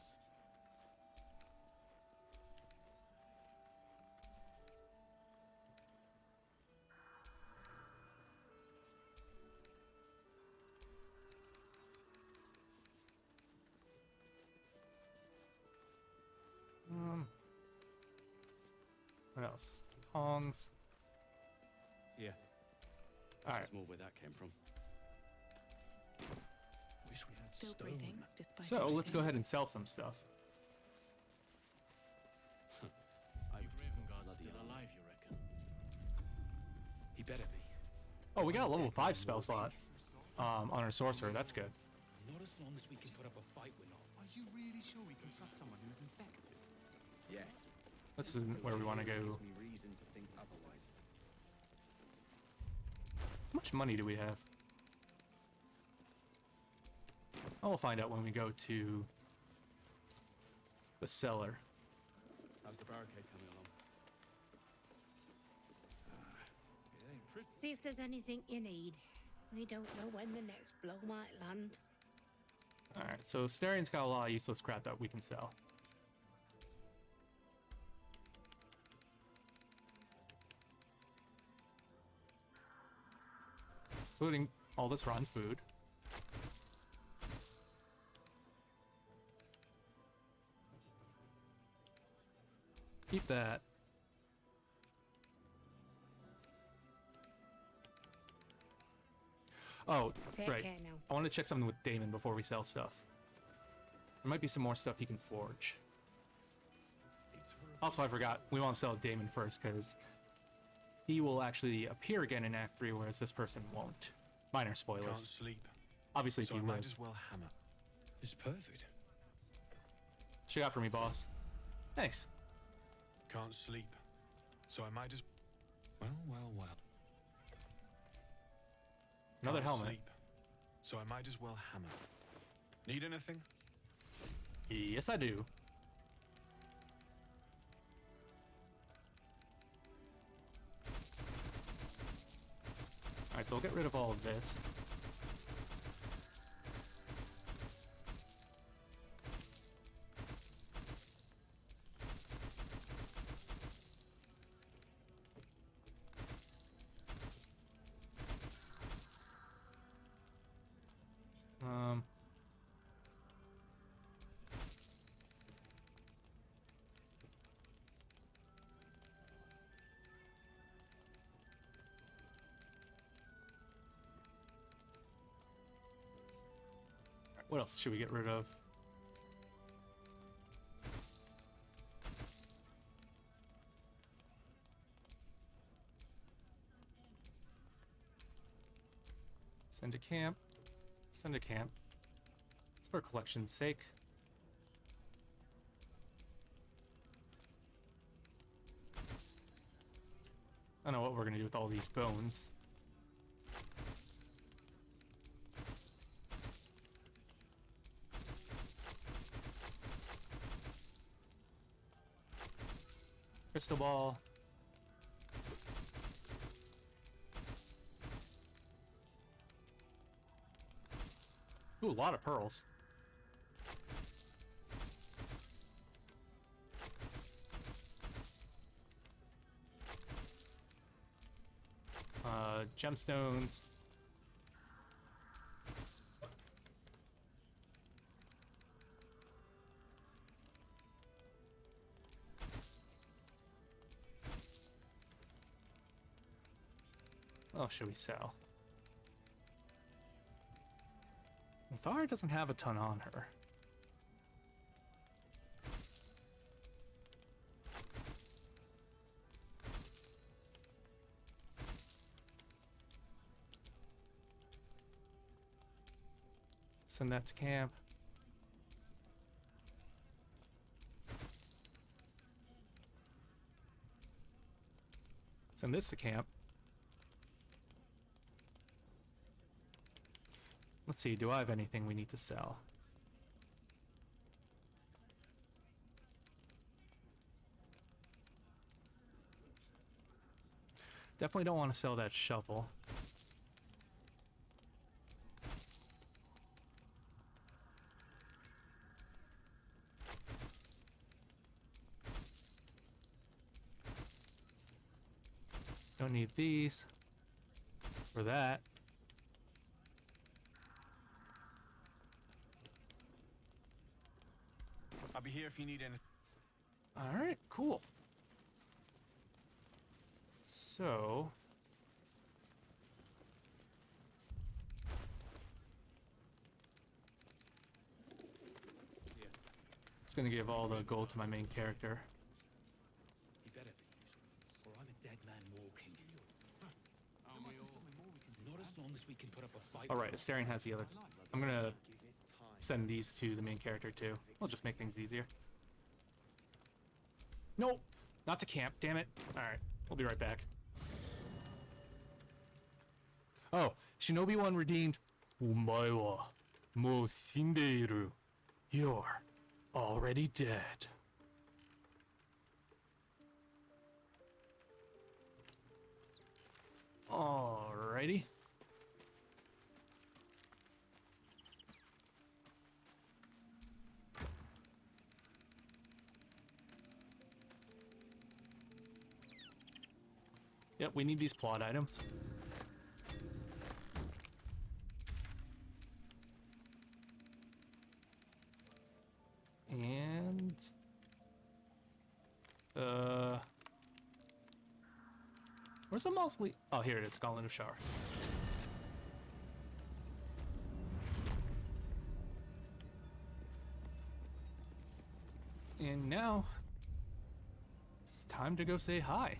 what else? Tongs. Yeah. Alright. There's more where that came from. Wish we had Still stone. breathing, despite So let's everything. go ahead and sell some stuff. I Your Raven Guard's bloody still hell. alive, you reckon? He better be. Oh, we got a level 5 spell slot on our sorcerer. That's good. Not as long as we can put up a fight, we're not. Are you really sure we can trust someone who's infected? Yes. This is where we want to go. Gives me reason to think otherwise. How much money do we have? Oh, we'll find out when we go to the cellar. How's the barricade coming along? It ain't pretty. See if there's anything you need. We don't know when the next blow might land. Alright, so Starian's got a lot of useless crap that we can sell. Including all this rotten food. Keep that. Oh, Take right. care now. I want to check something with Damon before we sell stuff. There might be some more stuff he can forge. Also, I forgot, we want to sell Damon first, because he will actually appear again in Act 3, whereas this person won't. Minor spoilers. Can't sleep. Obviously, So if I you might live. as well hammer. It's perfect. What you got for me, boss? Thanks. Can't sleep. So I might as... Well. Another Can't helmet. Sleep. So I might as well hammer. Need anything? Yes, I do. Alright, so we'll get rid of all of this. Um... What else should we get rid of? Send to camp. Send to camp. It's for collection's sake. I don't know what we're gonna do with all these bones. Crystal ball. Ooh, a lot of pearls. Gemstones. Oh, should we sell? Thar doesn't have a ton on her. Send that to camp. Send this to camp. Let's see, do I have anything we need to sell? Definitely don't want to sell that shovel. Don't need these for that. I'll be here if you need anything. All right, cool. So, it's gonna give all the gold to my main character. He better be, or I'm a dead man walking. Not as long as we can put up a fight. All right, Astarion has the other. I'm gonna send these to the main character too. We'll just make things easier. Nope, not to camp. Damn it. All right, we'll be right back. Oh, Shinobi 1 redeemed. Omae wa mou shindeiru. You're already dead. Alrighty. Yep, we need these plot items. And where's the mausoleum? Oh, here it is, Gauntlet of Shar. And now it's time to go say hi.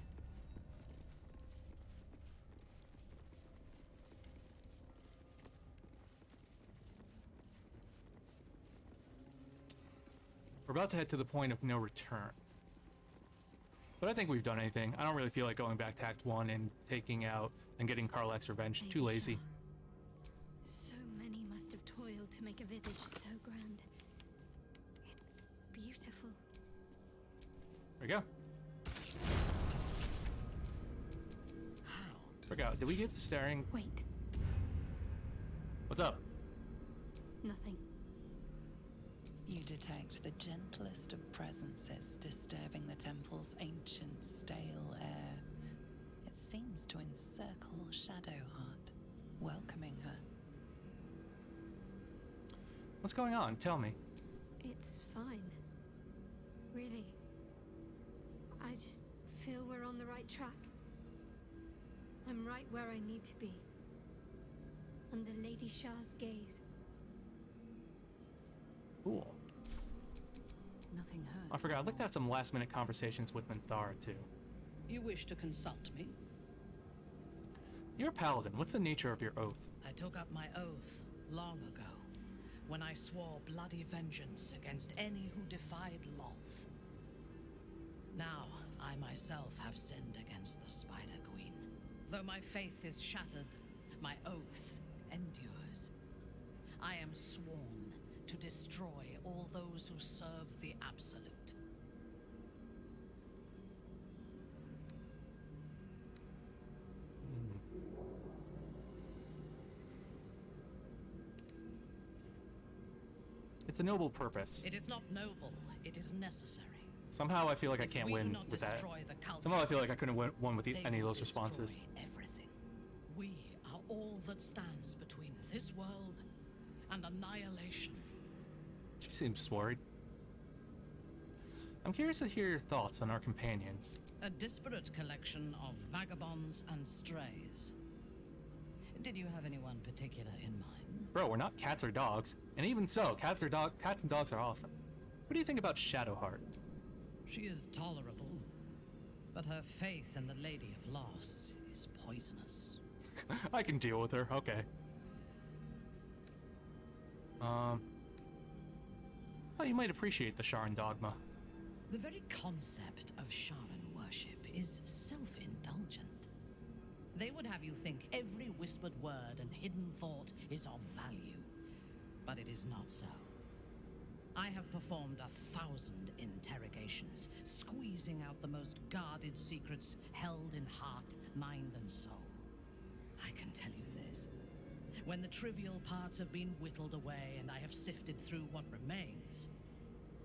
We're about to head to the point of no return. But I think we've done anything. I don't really feel like going back to Act 1 and taking out and getting Karlach's revenge. Too lazy. So many must have toiled to make a visage so grand. It's beautiful. There we go. Forgot. Did we get the staring? Wait. What's up? Nothing. You detect the gentlest of presences disturbing the temple's ancient, stale air. It seems to encircle Shadowheart, welcoming her. What's going on? Tell me. It's fine. Really. I just feel we're on the right track. I'm right where I need to be. Under Lady Shah's gaze. Cool. Nothing hurts. I forgot. I'd like to have some last-minute conversations with Minthara, too. You wish to consult me? You're a paladin. What's the nature of your oath? I took up my oath long ago, when I swore bloody vengeance against any who defied Lolth. Now, I myself have sinned against the Spider Queen. Though my faith is shattered, my oath endures. I am sworn to destroy all those who serve the Absolute. It's a noble purpose. It is not noble, it is necessary. Somehow I feel like I If can't we do win not with that. destroy the cultists, Somehow I feel like I couldn't won with they any of will those responses. destroy everything. We are all that stands between this world and annihilation. She seems worried. I'm curious to hear your thoughts on our companions. A disparate collection of vagabonds and strays. Did you have anyone particular in mind? Bro, we're not cats or dogs. And even so, cats and dogs are awesome. What do you think about Shadowheart? She is tolerable, but her faith in the Lady of Loss is poisonous. I can deal with her, okay. Oh, you might appreciate the Sharan dogma. The very concept of Sharan worship is self-indulgent. They would have you think every whispered word and hidden thought is of value, but it is not so. I have performed 1,000 interrogations, squeezed squeezing out the most guarded secrets held in heart, mind, and soul. I can tell you this. When the trivial parts have been whittled away and I have sifted through what remains,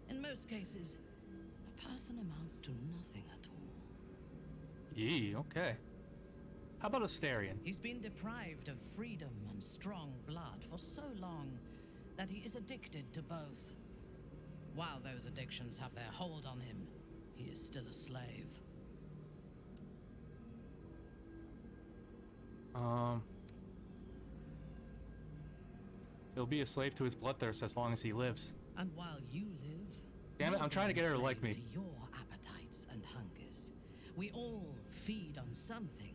in most cases, a person amounts to nothing at all. Yee, okay. How about Astarion? He's been deprived of freedom and strong blood for so long that he is addicted to both. While those addictions have their hold on him, he is still a slave. He'll be a slave to his bloodthirst as long as he lives. And while you live, damn it, I'm trying to get her to like me. to your appetites and hungers. We all feed on something,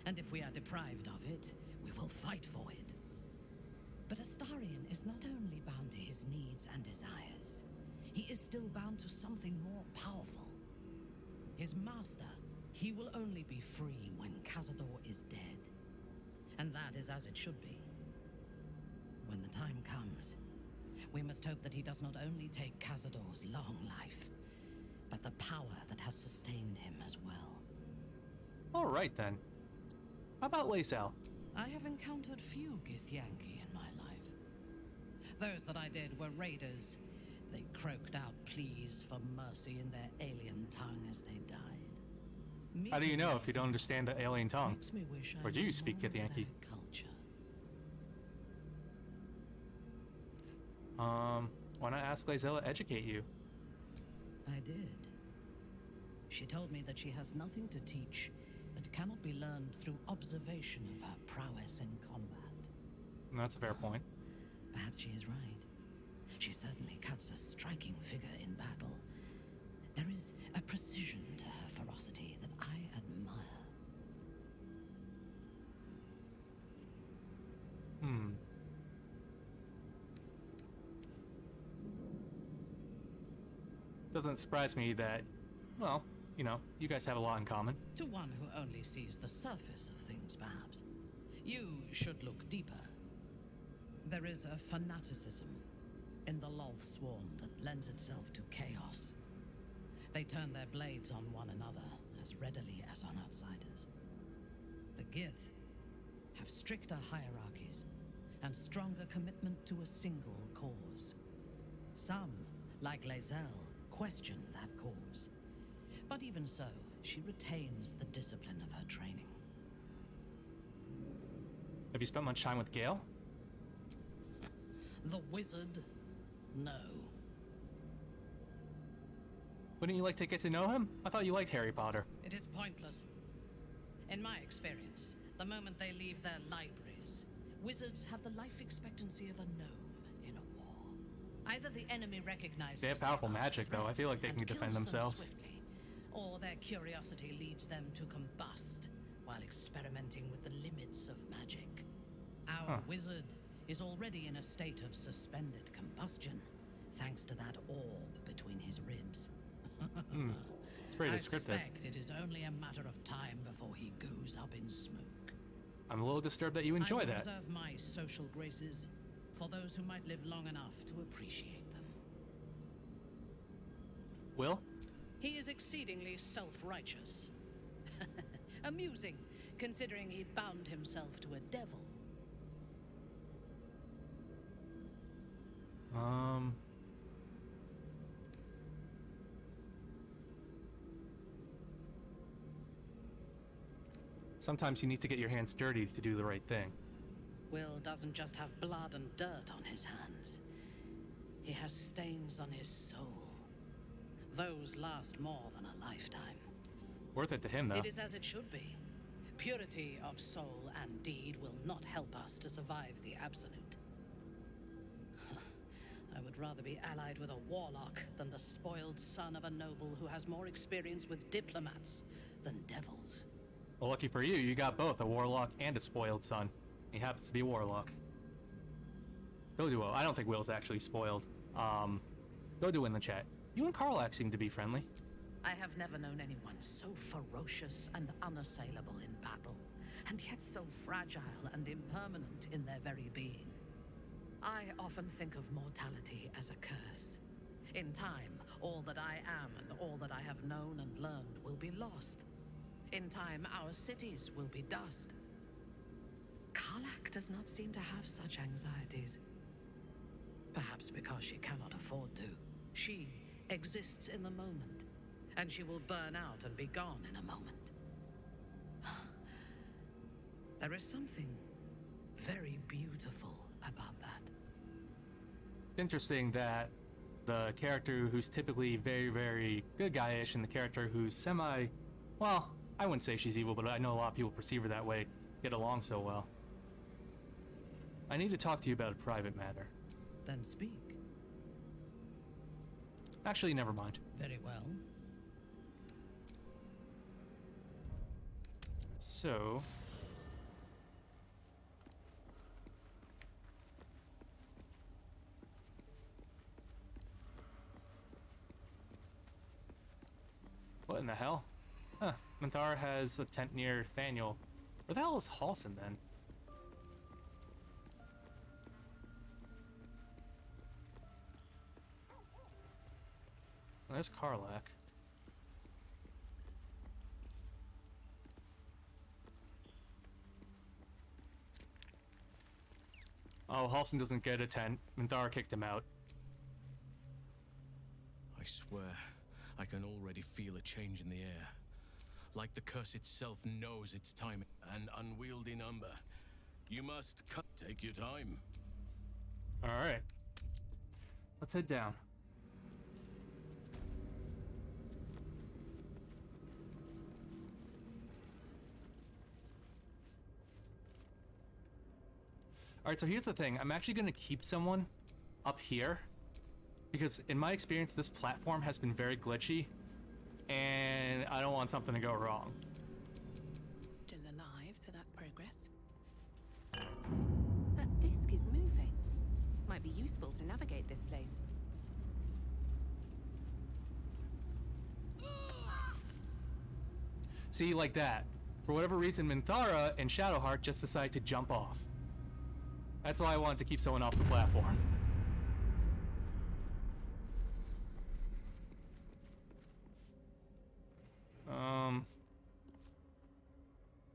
and if we are deprived of it, we will fight for it. But Astarion is not only bound to his needs and desires, he is still bound to something more powerful. His master, he will only be free when Cazador is dead. And that is as it should be. When the time comes, we must hope that he does not only take Cazador's long life, but the power that has sustained him as well. All right, then. How about Lae'zel? I have encountered few Githyanki in my life. Those that I did were raiders. They croaked out pleas for mercy in their alien tongue as they died. How do you know if you don't understand the alien tongue? Makes me wish Or I do you knew speak more of Githyanki? their culture. Why not ask Lae'zel to educate you? I did. She told me that she has nothing to teach that cannot be learned through observation of her prowess in combat. That's a fair point. Perhaps she is right. She certainly cuts a striking figure in battle. There is a precision to her ferocity that I admire. Doesn't surprise me that, well, you know, you guys have a lot in common. To one who only sees the surface of things, perhaps. You should look deeper. There is a fanaticism in the Lothsworn that lends itself to chaos. They turn their blades on one another as readily as on outsiders. The Gith have stricter hierarchies and stronger commitment to a single cause. Some, like Lae'zel, question that cause. But even so, she retains the discipline of her training. Have you spent much time with Gale? The wizard? No. Wouldn't you like to get to know him? I thought you liked Harry Potter. It is pointless. In my experience, the moment they leave their libraries, wizards have the life expectancy of a gnome in a war. Either the enemy recognizes They have powerful magic, though. I feel like they can defend themselves. Swiftly, or their curiosity leads them to combust while experimenting with the limits of magic. Our wizard is already in a state of suspended combustion, thanks to that orb between his ribs. It's pretty descriptive. I suspect it is only a matter of time before he goes up in smoke. I'm a little disturbed that you enjoy I will that. reserve my social graces for those who might live long enough to appreciate them. Will? He is exceedingly self-righteous. Amusing, considering he bound himself to a devil. Sometimes you need to get your hands dirty to do the right thing. Will doesn't just have blood and dirt on his hands. He has stains on his soul. Those last more than a lifetime. Worth it to him, though. It is as it should be. Purity of soul and deed will not help us to survive the absolute. I would rather be allied with a warlock than the spoiled son of a noble who has more experience with diplomats than devils. Well, lucky for you, you got both, a warlock and a spoiled son. He happens to be a warlock. Go do well. I don't think Will's actually spoiled. Go do in the chat. You and Karlach seem to be friendly. I have never known anyone so ferocious and unassailable in battle, and yet so fragile and impermanent in their very being. I often think of mortality as a curse. In time, All that I am and all that I have known and learned will be lost. In time, our cities will be dust. Karlak does not seem to have such anxieties. Perhaps because she cannot afford to. She exists in the moment, and she will burn out and be gone in a moment. There is something very beautiful about that. Interesting that the character who's typically very, very good guy-ish and the character who's semi, well, I wouldn't say she's evil, but I know a lot of people perceive her that way, get along so well. I need to talk to you about a private matter. Then speak. Actually, never mind. Very well. So... what in the hell? Huh. Minthara has a tent near Thaniel. Where the hell is Halsin then? There's Karlak. Oh, Halsin doesn't get a tent. Minthara kicked him out. I swear, I can already feel a change in the air. Like the curse itself knows its time. An unwieldy number. You must take your time. Alright. Let's head down. Alright, so here's the thing. I'm actually going to keep someone up here. Because in my experience, this platform has been very glitchy. And I don't want something to go wrong. Still alive, so that's progress. That disc is moving. Might be useful to navigate this place. See, like that. For whatever reason, Minthara and Shadowheart just decide to jump off. That's why I wanted to keep someone off the platform.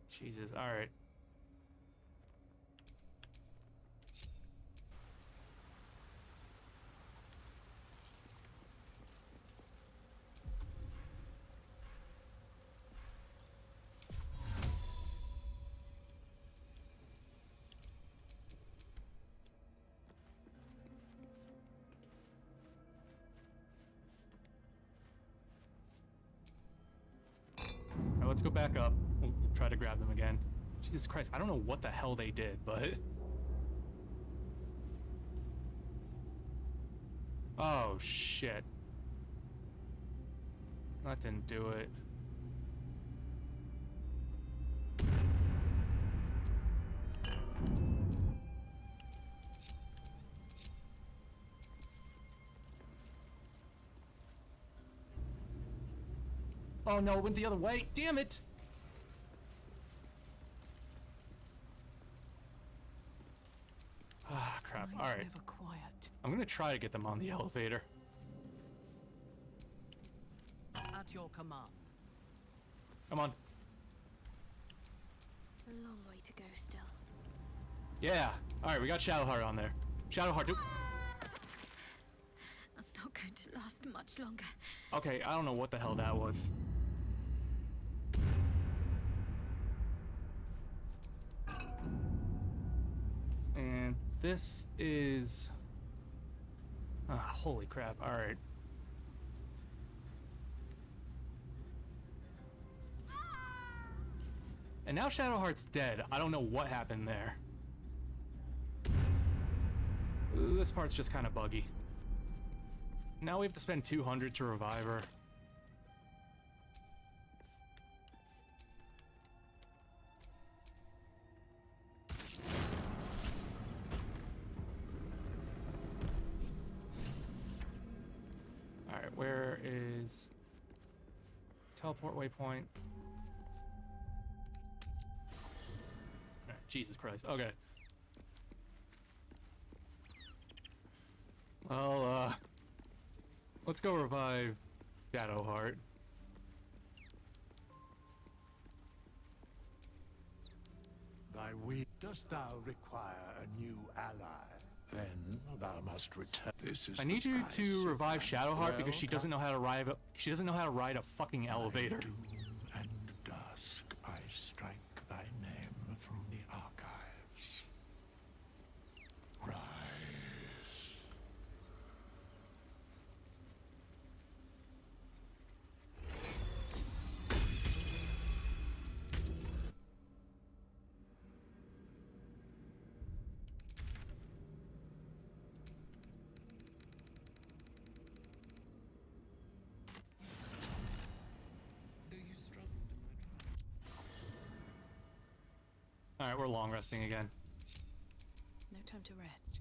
Jesus, alright. Let's go back up. We'll try to grab them again. Jesus Christ, I don't know what the hell they did, but... oh, shit. That didn't do it. Oh no, it went the other way. Damn it! Ah, crap. Alright. Never quiet. I'm gonna try to get them on the elevator. At your command. Come on. A long way to go still. Yeah. Alright, we got Shadowheart on there. Shadowheart, do... I'm not going to last much longer. okay, I don't know what the hell that was. And this is... holy crap, alright. And now Shadowheart's dead. I don't know what happened there. This part's just kind of buggy. Now we have to spend 200 to revive her. Alright, where is... teleport waypoint? Alright, Jesus Christ. Okay. Let's go revive Shadowheart. Thy will. Dost thou require a new ally? Then thou must return. This is I need the you price to of revive my Shadowheart because she well doesn't know how to ride. She doesn't know how to ride a fucking elevator. doom and dusk I strike thy name from the archives. Rise. All right, we're long resting again. No time to rest.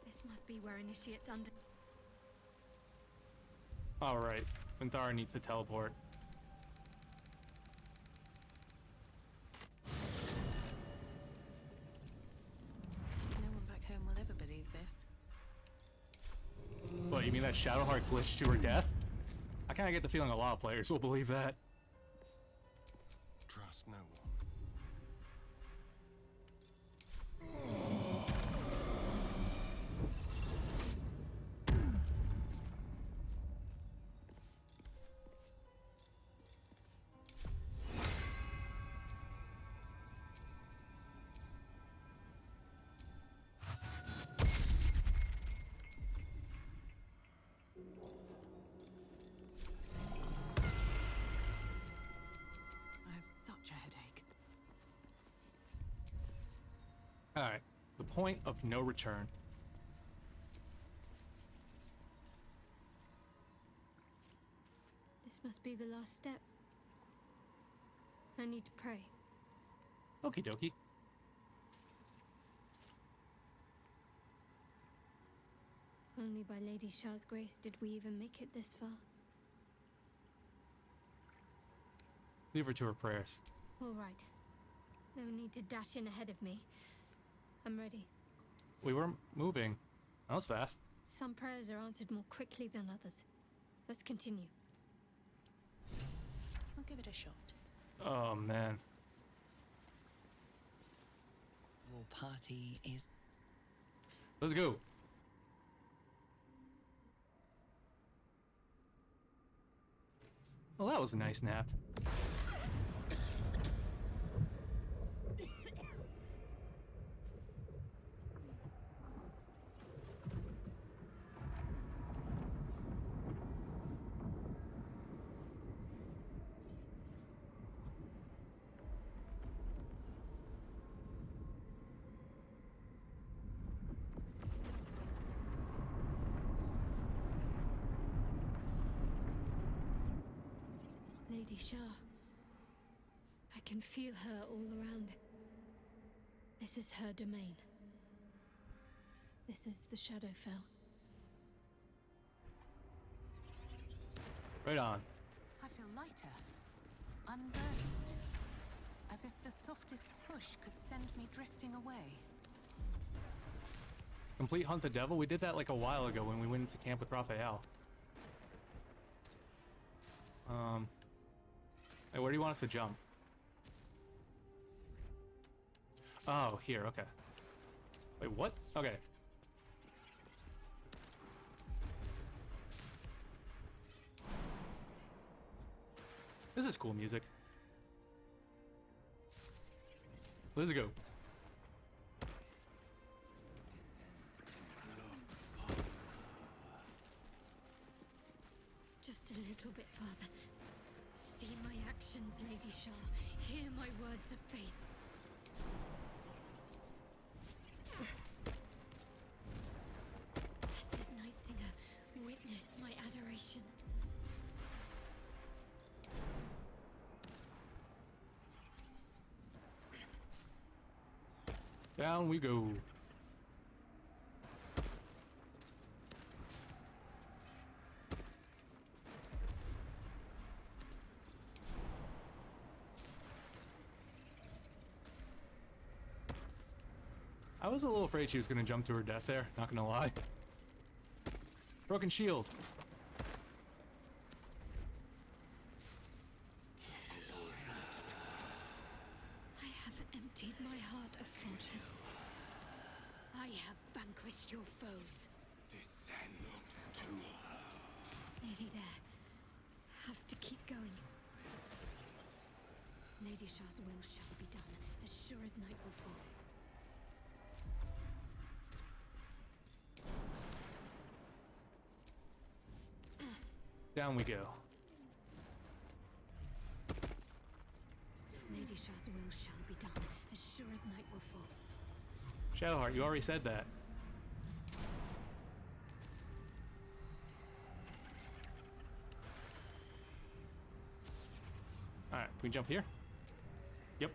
This must be where initiates under. All right, Minthara needs to teleport. No one back home will ever believe this. What, you mean that Shadowheart glitched to her death? I kind of get the feeling a lot of players will believe that. Trust no one. I have such a headache. All right, the point of no return. This must be the last step. I need to pray. Okie dokie. Only by Lady Shah's grace did we even make it this far. Leave her to her prayers. All right. No need to dash in ahead of me. I'm ready. We were moving. That was fast. Some prayers are answered more quickly than others. Let's continue. I'll give it a shot. Oh, man. Your party is... Let's go. Well, that was a nice nap. Lady Shah. I can feel her all around. This is her domain. This is the Shadowfell. Right on. I feel lighter, unburdened, as if the softest push could send me drifting away. Complete Hunt the Devil? We did that like a while ago when we went into camp with Raphael. Hey, where do you want us to jump? Oh, here, okay. Wait, what? Okay. This is cool music. Let's go. Just a little bit farther. See my actions, Lady Shah. Hear my words of faith. Blessed Night Singer, witness my adoration. Down we go. I was a little afraid she was gonna jump to her death there, not gonna lie. Broken shield. I have emptied my heart of falsehoods. I have vanquished your foes. Descend to her. Nearly there. Have to keep going. Lady Shah's will shall be done, as sure as night will fall. Down we go. Lady Shah's will shall be done, as sure as night will fall. Shadowheart, you already said that. Alright, can we jump here? Yep.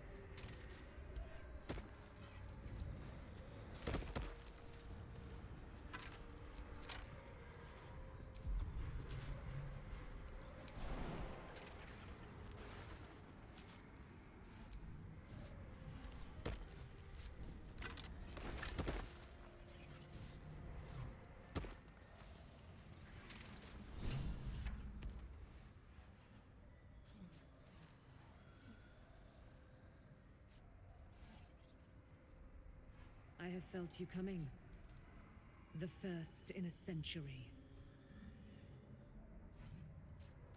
I have felt you coming. The first in a century.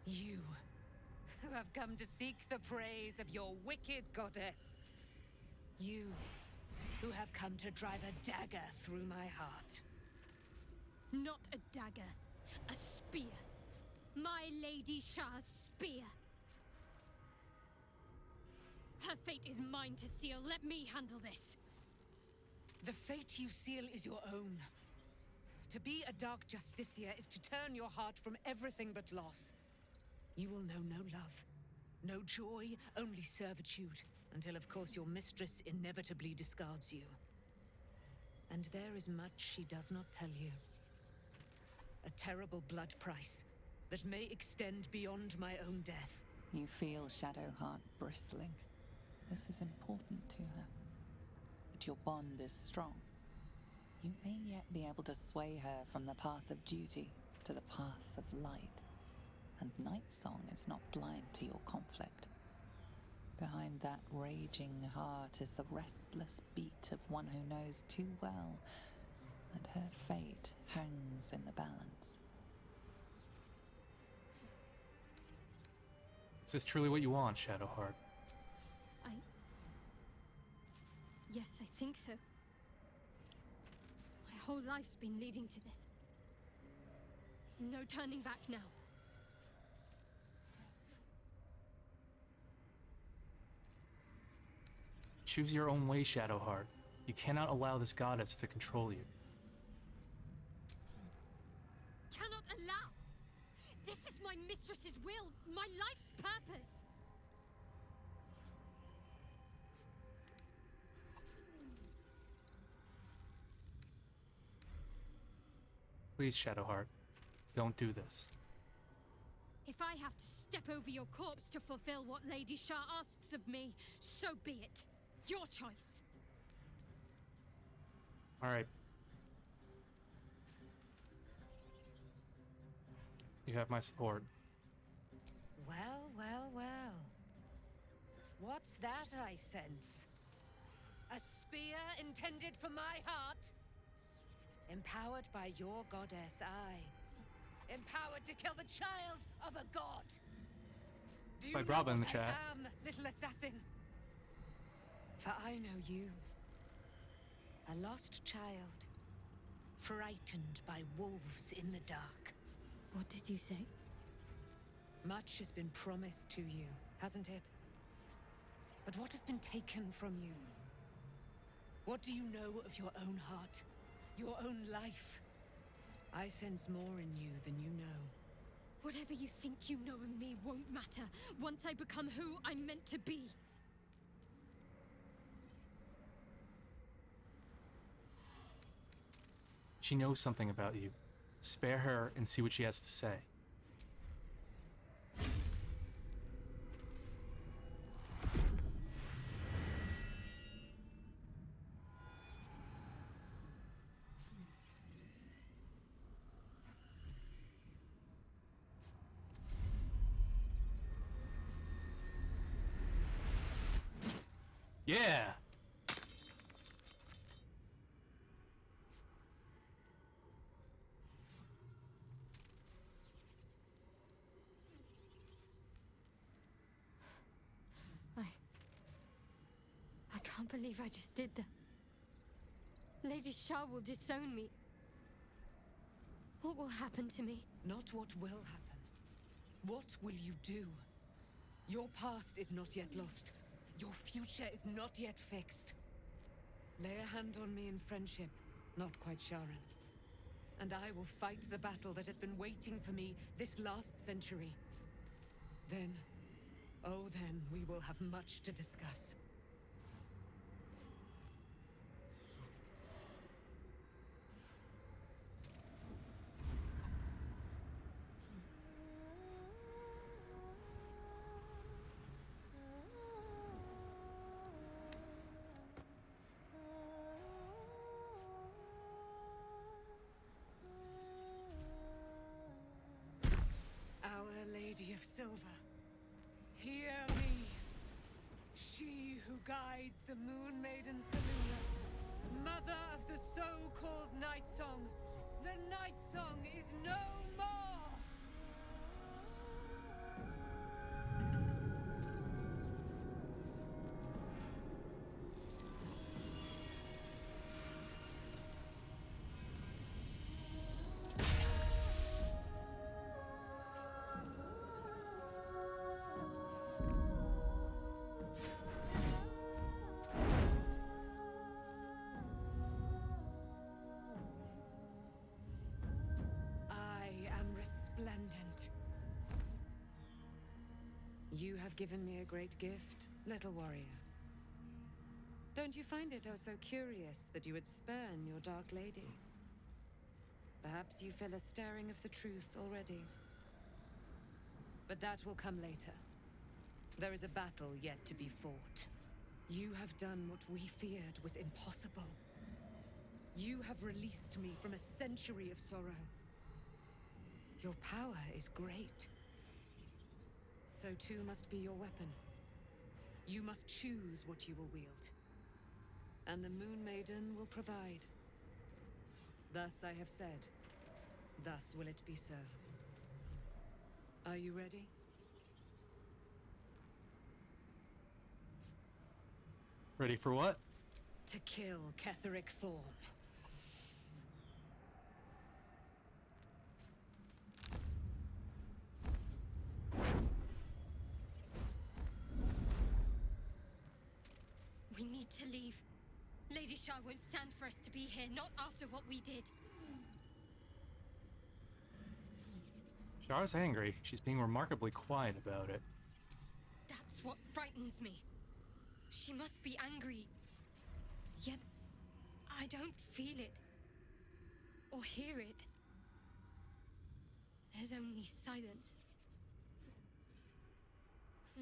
You, who have come to seek the praise of your wicked goddess. You, who have come to drive a dagger through my heart. Not a dagger, a spear. My Lady Shah's spear. Her fate is mine to seal. Let me handle this. The fate you seal is your own. To be a Dark Justiciar is to turn your heart from everything but loss. You will know no love, no joy, only servitude, until of course your mistress inevitably discards you. And there is much she does not tell you. A terrible blood price that may extend beyond my own death. You feel Shadowheart bristling. This is important to her. But your bond is strong. You may yet be able to sway her from the path of duty to the path of light. And Nightsong is not blind to your conflict. Behind that raging heart is the restless beat of one who knows too well that her fate hangs in the balance. Is this truly what you want, Shadowheart? Yes, I think so. My whole life's been leading to this. No turning back now. Choose your own way, Shadowheart. You cannot allow this goddess to control you. Cannot allow! This is my mistress's will, my life's purpose! Please, Shadowheart, don't do this. If I have to step over your corpse to fulfill what Lady Shah asks of me, so be it. Your choice. All right. You have my support. Well, well, well. What's that I sense? A spear intended for my heart? Empowered by your goddess, empowered to kill the child of a god. Do you By know Bravo in the what chat. I am, little assassin? For I know you. A lost child, frightened by wolves in the dark. What did you say? Much has been promised to you, hasn't it? But what has been taken from you? What do you know of your own heart? Your own life? I sense more in you than you know. Whatever you think you know of me won't matter once I become who I'm meant to be. She knows something about you. Spare her and see what she has to say. Yeah! I can't believe I just did that. Lady Shah will disown me. What will happen to me? Not what will happen. What will you do? Your past is not yet lost. Your future is not yet fixed. Lay a hand on me in friendship, not quite Sharon. And I will fight the battle that has been waiting for me this last century. Then, oh then, we will have much to discuss. Our Lady of Silver, hear me. She who guides the Moon Maiden Seluna, mother of the so-called Night Song. The Night Song is no more! Resplendent. You have given me a great gift, little warrior. Don't you find it oh so curious that you would spurn your Dark Lady? Perhaps you feel a stirring of the truth already. But that will come later. There is a battle yet to be fought. You have done what we feared was impossible. You have released me from a century of sorrow. Your power is great. So too must be your weapon. You must choose what you will wield. And the Moon Maiden will provide. Thus I have said. Thus will it be so. Are you ready? Ready for what? To kill Ketheric Thorm. We need to leave. Lady Shah won't stand for us to be here, not after what we did. Shah's angry. She's being remarkably quiet about it. That's what frightens me. She must be angry. Yet, I don't feel it. Or hear it. There's only silence.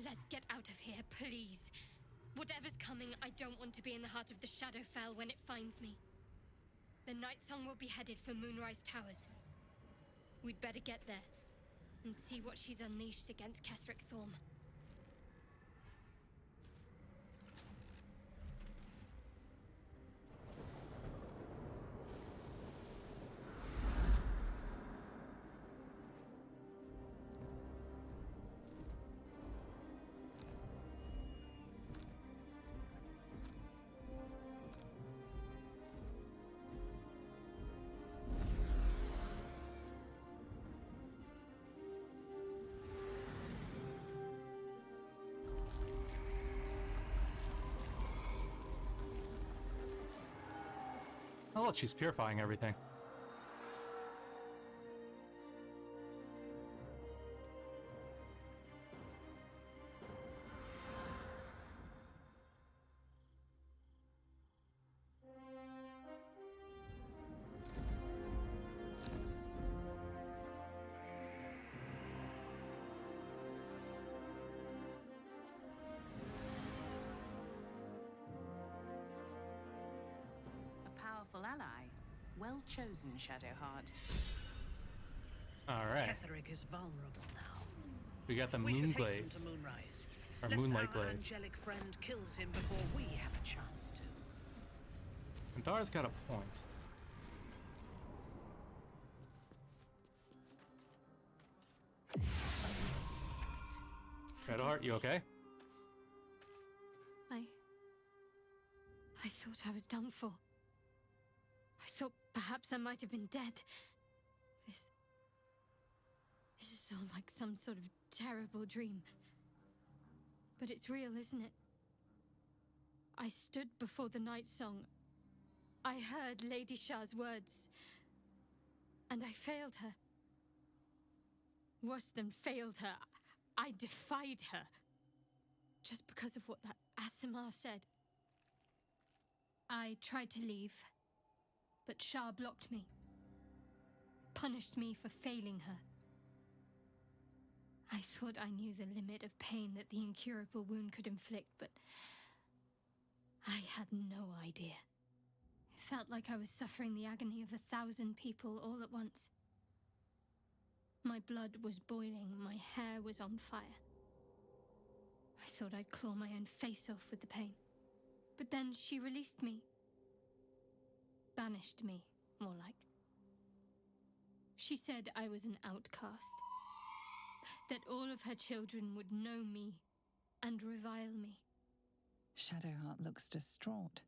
Let's get out of here, please. Whatever's coming, I don't want to be in the heart of the Shadowfell when it finds me. The Night Song will be headed for Moonrise Towers. We'd better get there and see what she's unleashed against Ketheric Thorm. Oh, look, she's purifying everything. powerful ally. Well chosen, Shadowheart. All right. Ketheric is vulnerable now. We got the We should Moonglaive. hasten to Moonrise. Or Lest Moonlight our Glaive. angelic friend kills him before we have a chance to. And Thara's got a point. Shadowheart, you okay? I thought I was done for. I thought perhaps I might have been dead. This is all like some sort of terrible dream. But it's real, isn't it? I stood before the night song. I heard Lady Shah's words. And I failed her. Worse than failed her, I defied her. Just because of what that Asimar said. I tried to leave, but Shah blocked me. Punished me for failing her. I thought I knew the limit of pain that the incurable wound could inflict, but I had no idea. It felt like I was suffering the agony of 1,000 people all at once. My blood was boiling, my hair was on fire. I thought I'd claw my own face off with the pain. But then she released me. Banished me, more like. She said I was an outcast. That all of her children would know me and revile me. Shadowheart looks distraught,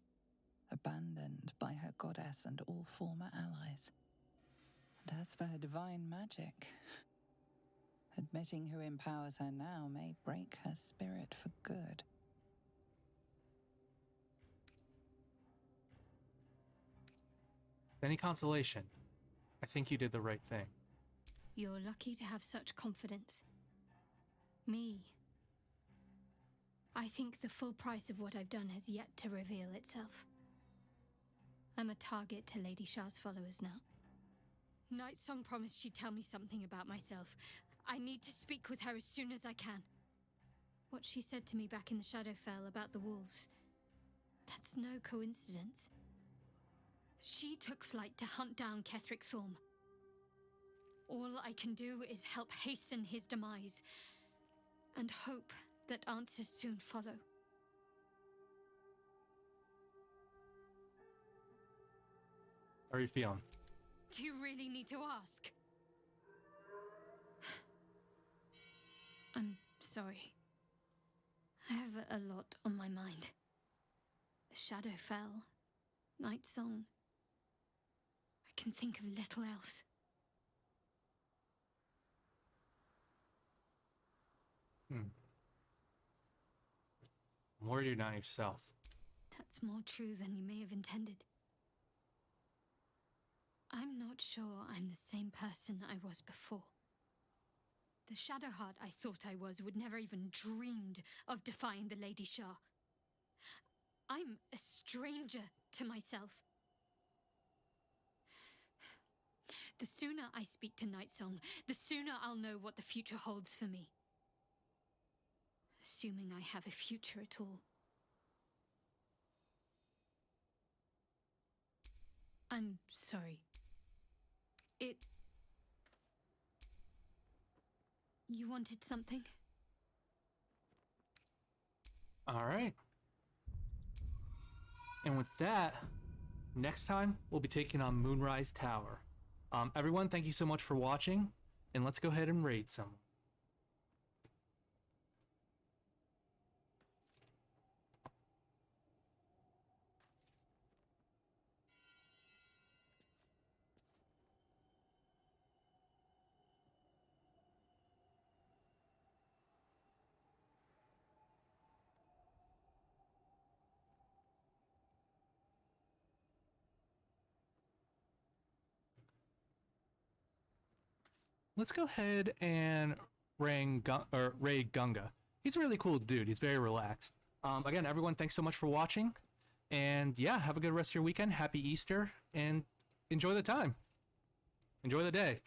abandoned by her goddess and all former allies. And as for her divine magic, admitting who empowers her now may break her spirit for good. Any consolation, I think you did the right thing. You're lucky to have such confidence. Me. I think the full price of what I've done has yet to reveal itself. I'm a target to Lady Shah's followers now. Nightsong promised she'd tell me something about myself. I need to speak with her as soon as I can. What she said to me back in the Shadowfell about the wolves, that's no coincidence. She took flight to hunt down Ketheric Thorm. All I can do is help hasten his demise, and hope that answers soon follow. How are you feeling? Do you really need to ask? I'm sorry. I have a lot on my mind. The Shadowfell, Nightsong. I can think of little else. I'm worried you're not yourself. That's more true than you may have intended. I'm not sure I'm the same person I was before. The Shadowheart I thought I was would never even dreamed of defying the Lady Shah. I'm a stranger to myself. The sooner I speak to Nightsong, the sooner I'll know what the future holds for me. Assuming I have a future at all. I'm sorry. You wanted something? All right. And with that, next time we'll be taking on Moonrise Tower. Everyone, thank you so much for watching, and let's go ahead and raid someone. Let's go ahead and raid Gunga. He's a really cool dude. He's very relaxed. Again, everyone, thanks so much for watching. And yeah, have a good rest of your weekend. Happy Easter, and enjoy the time. Enjoy the day.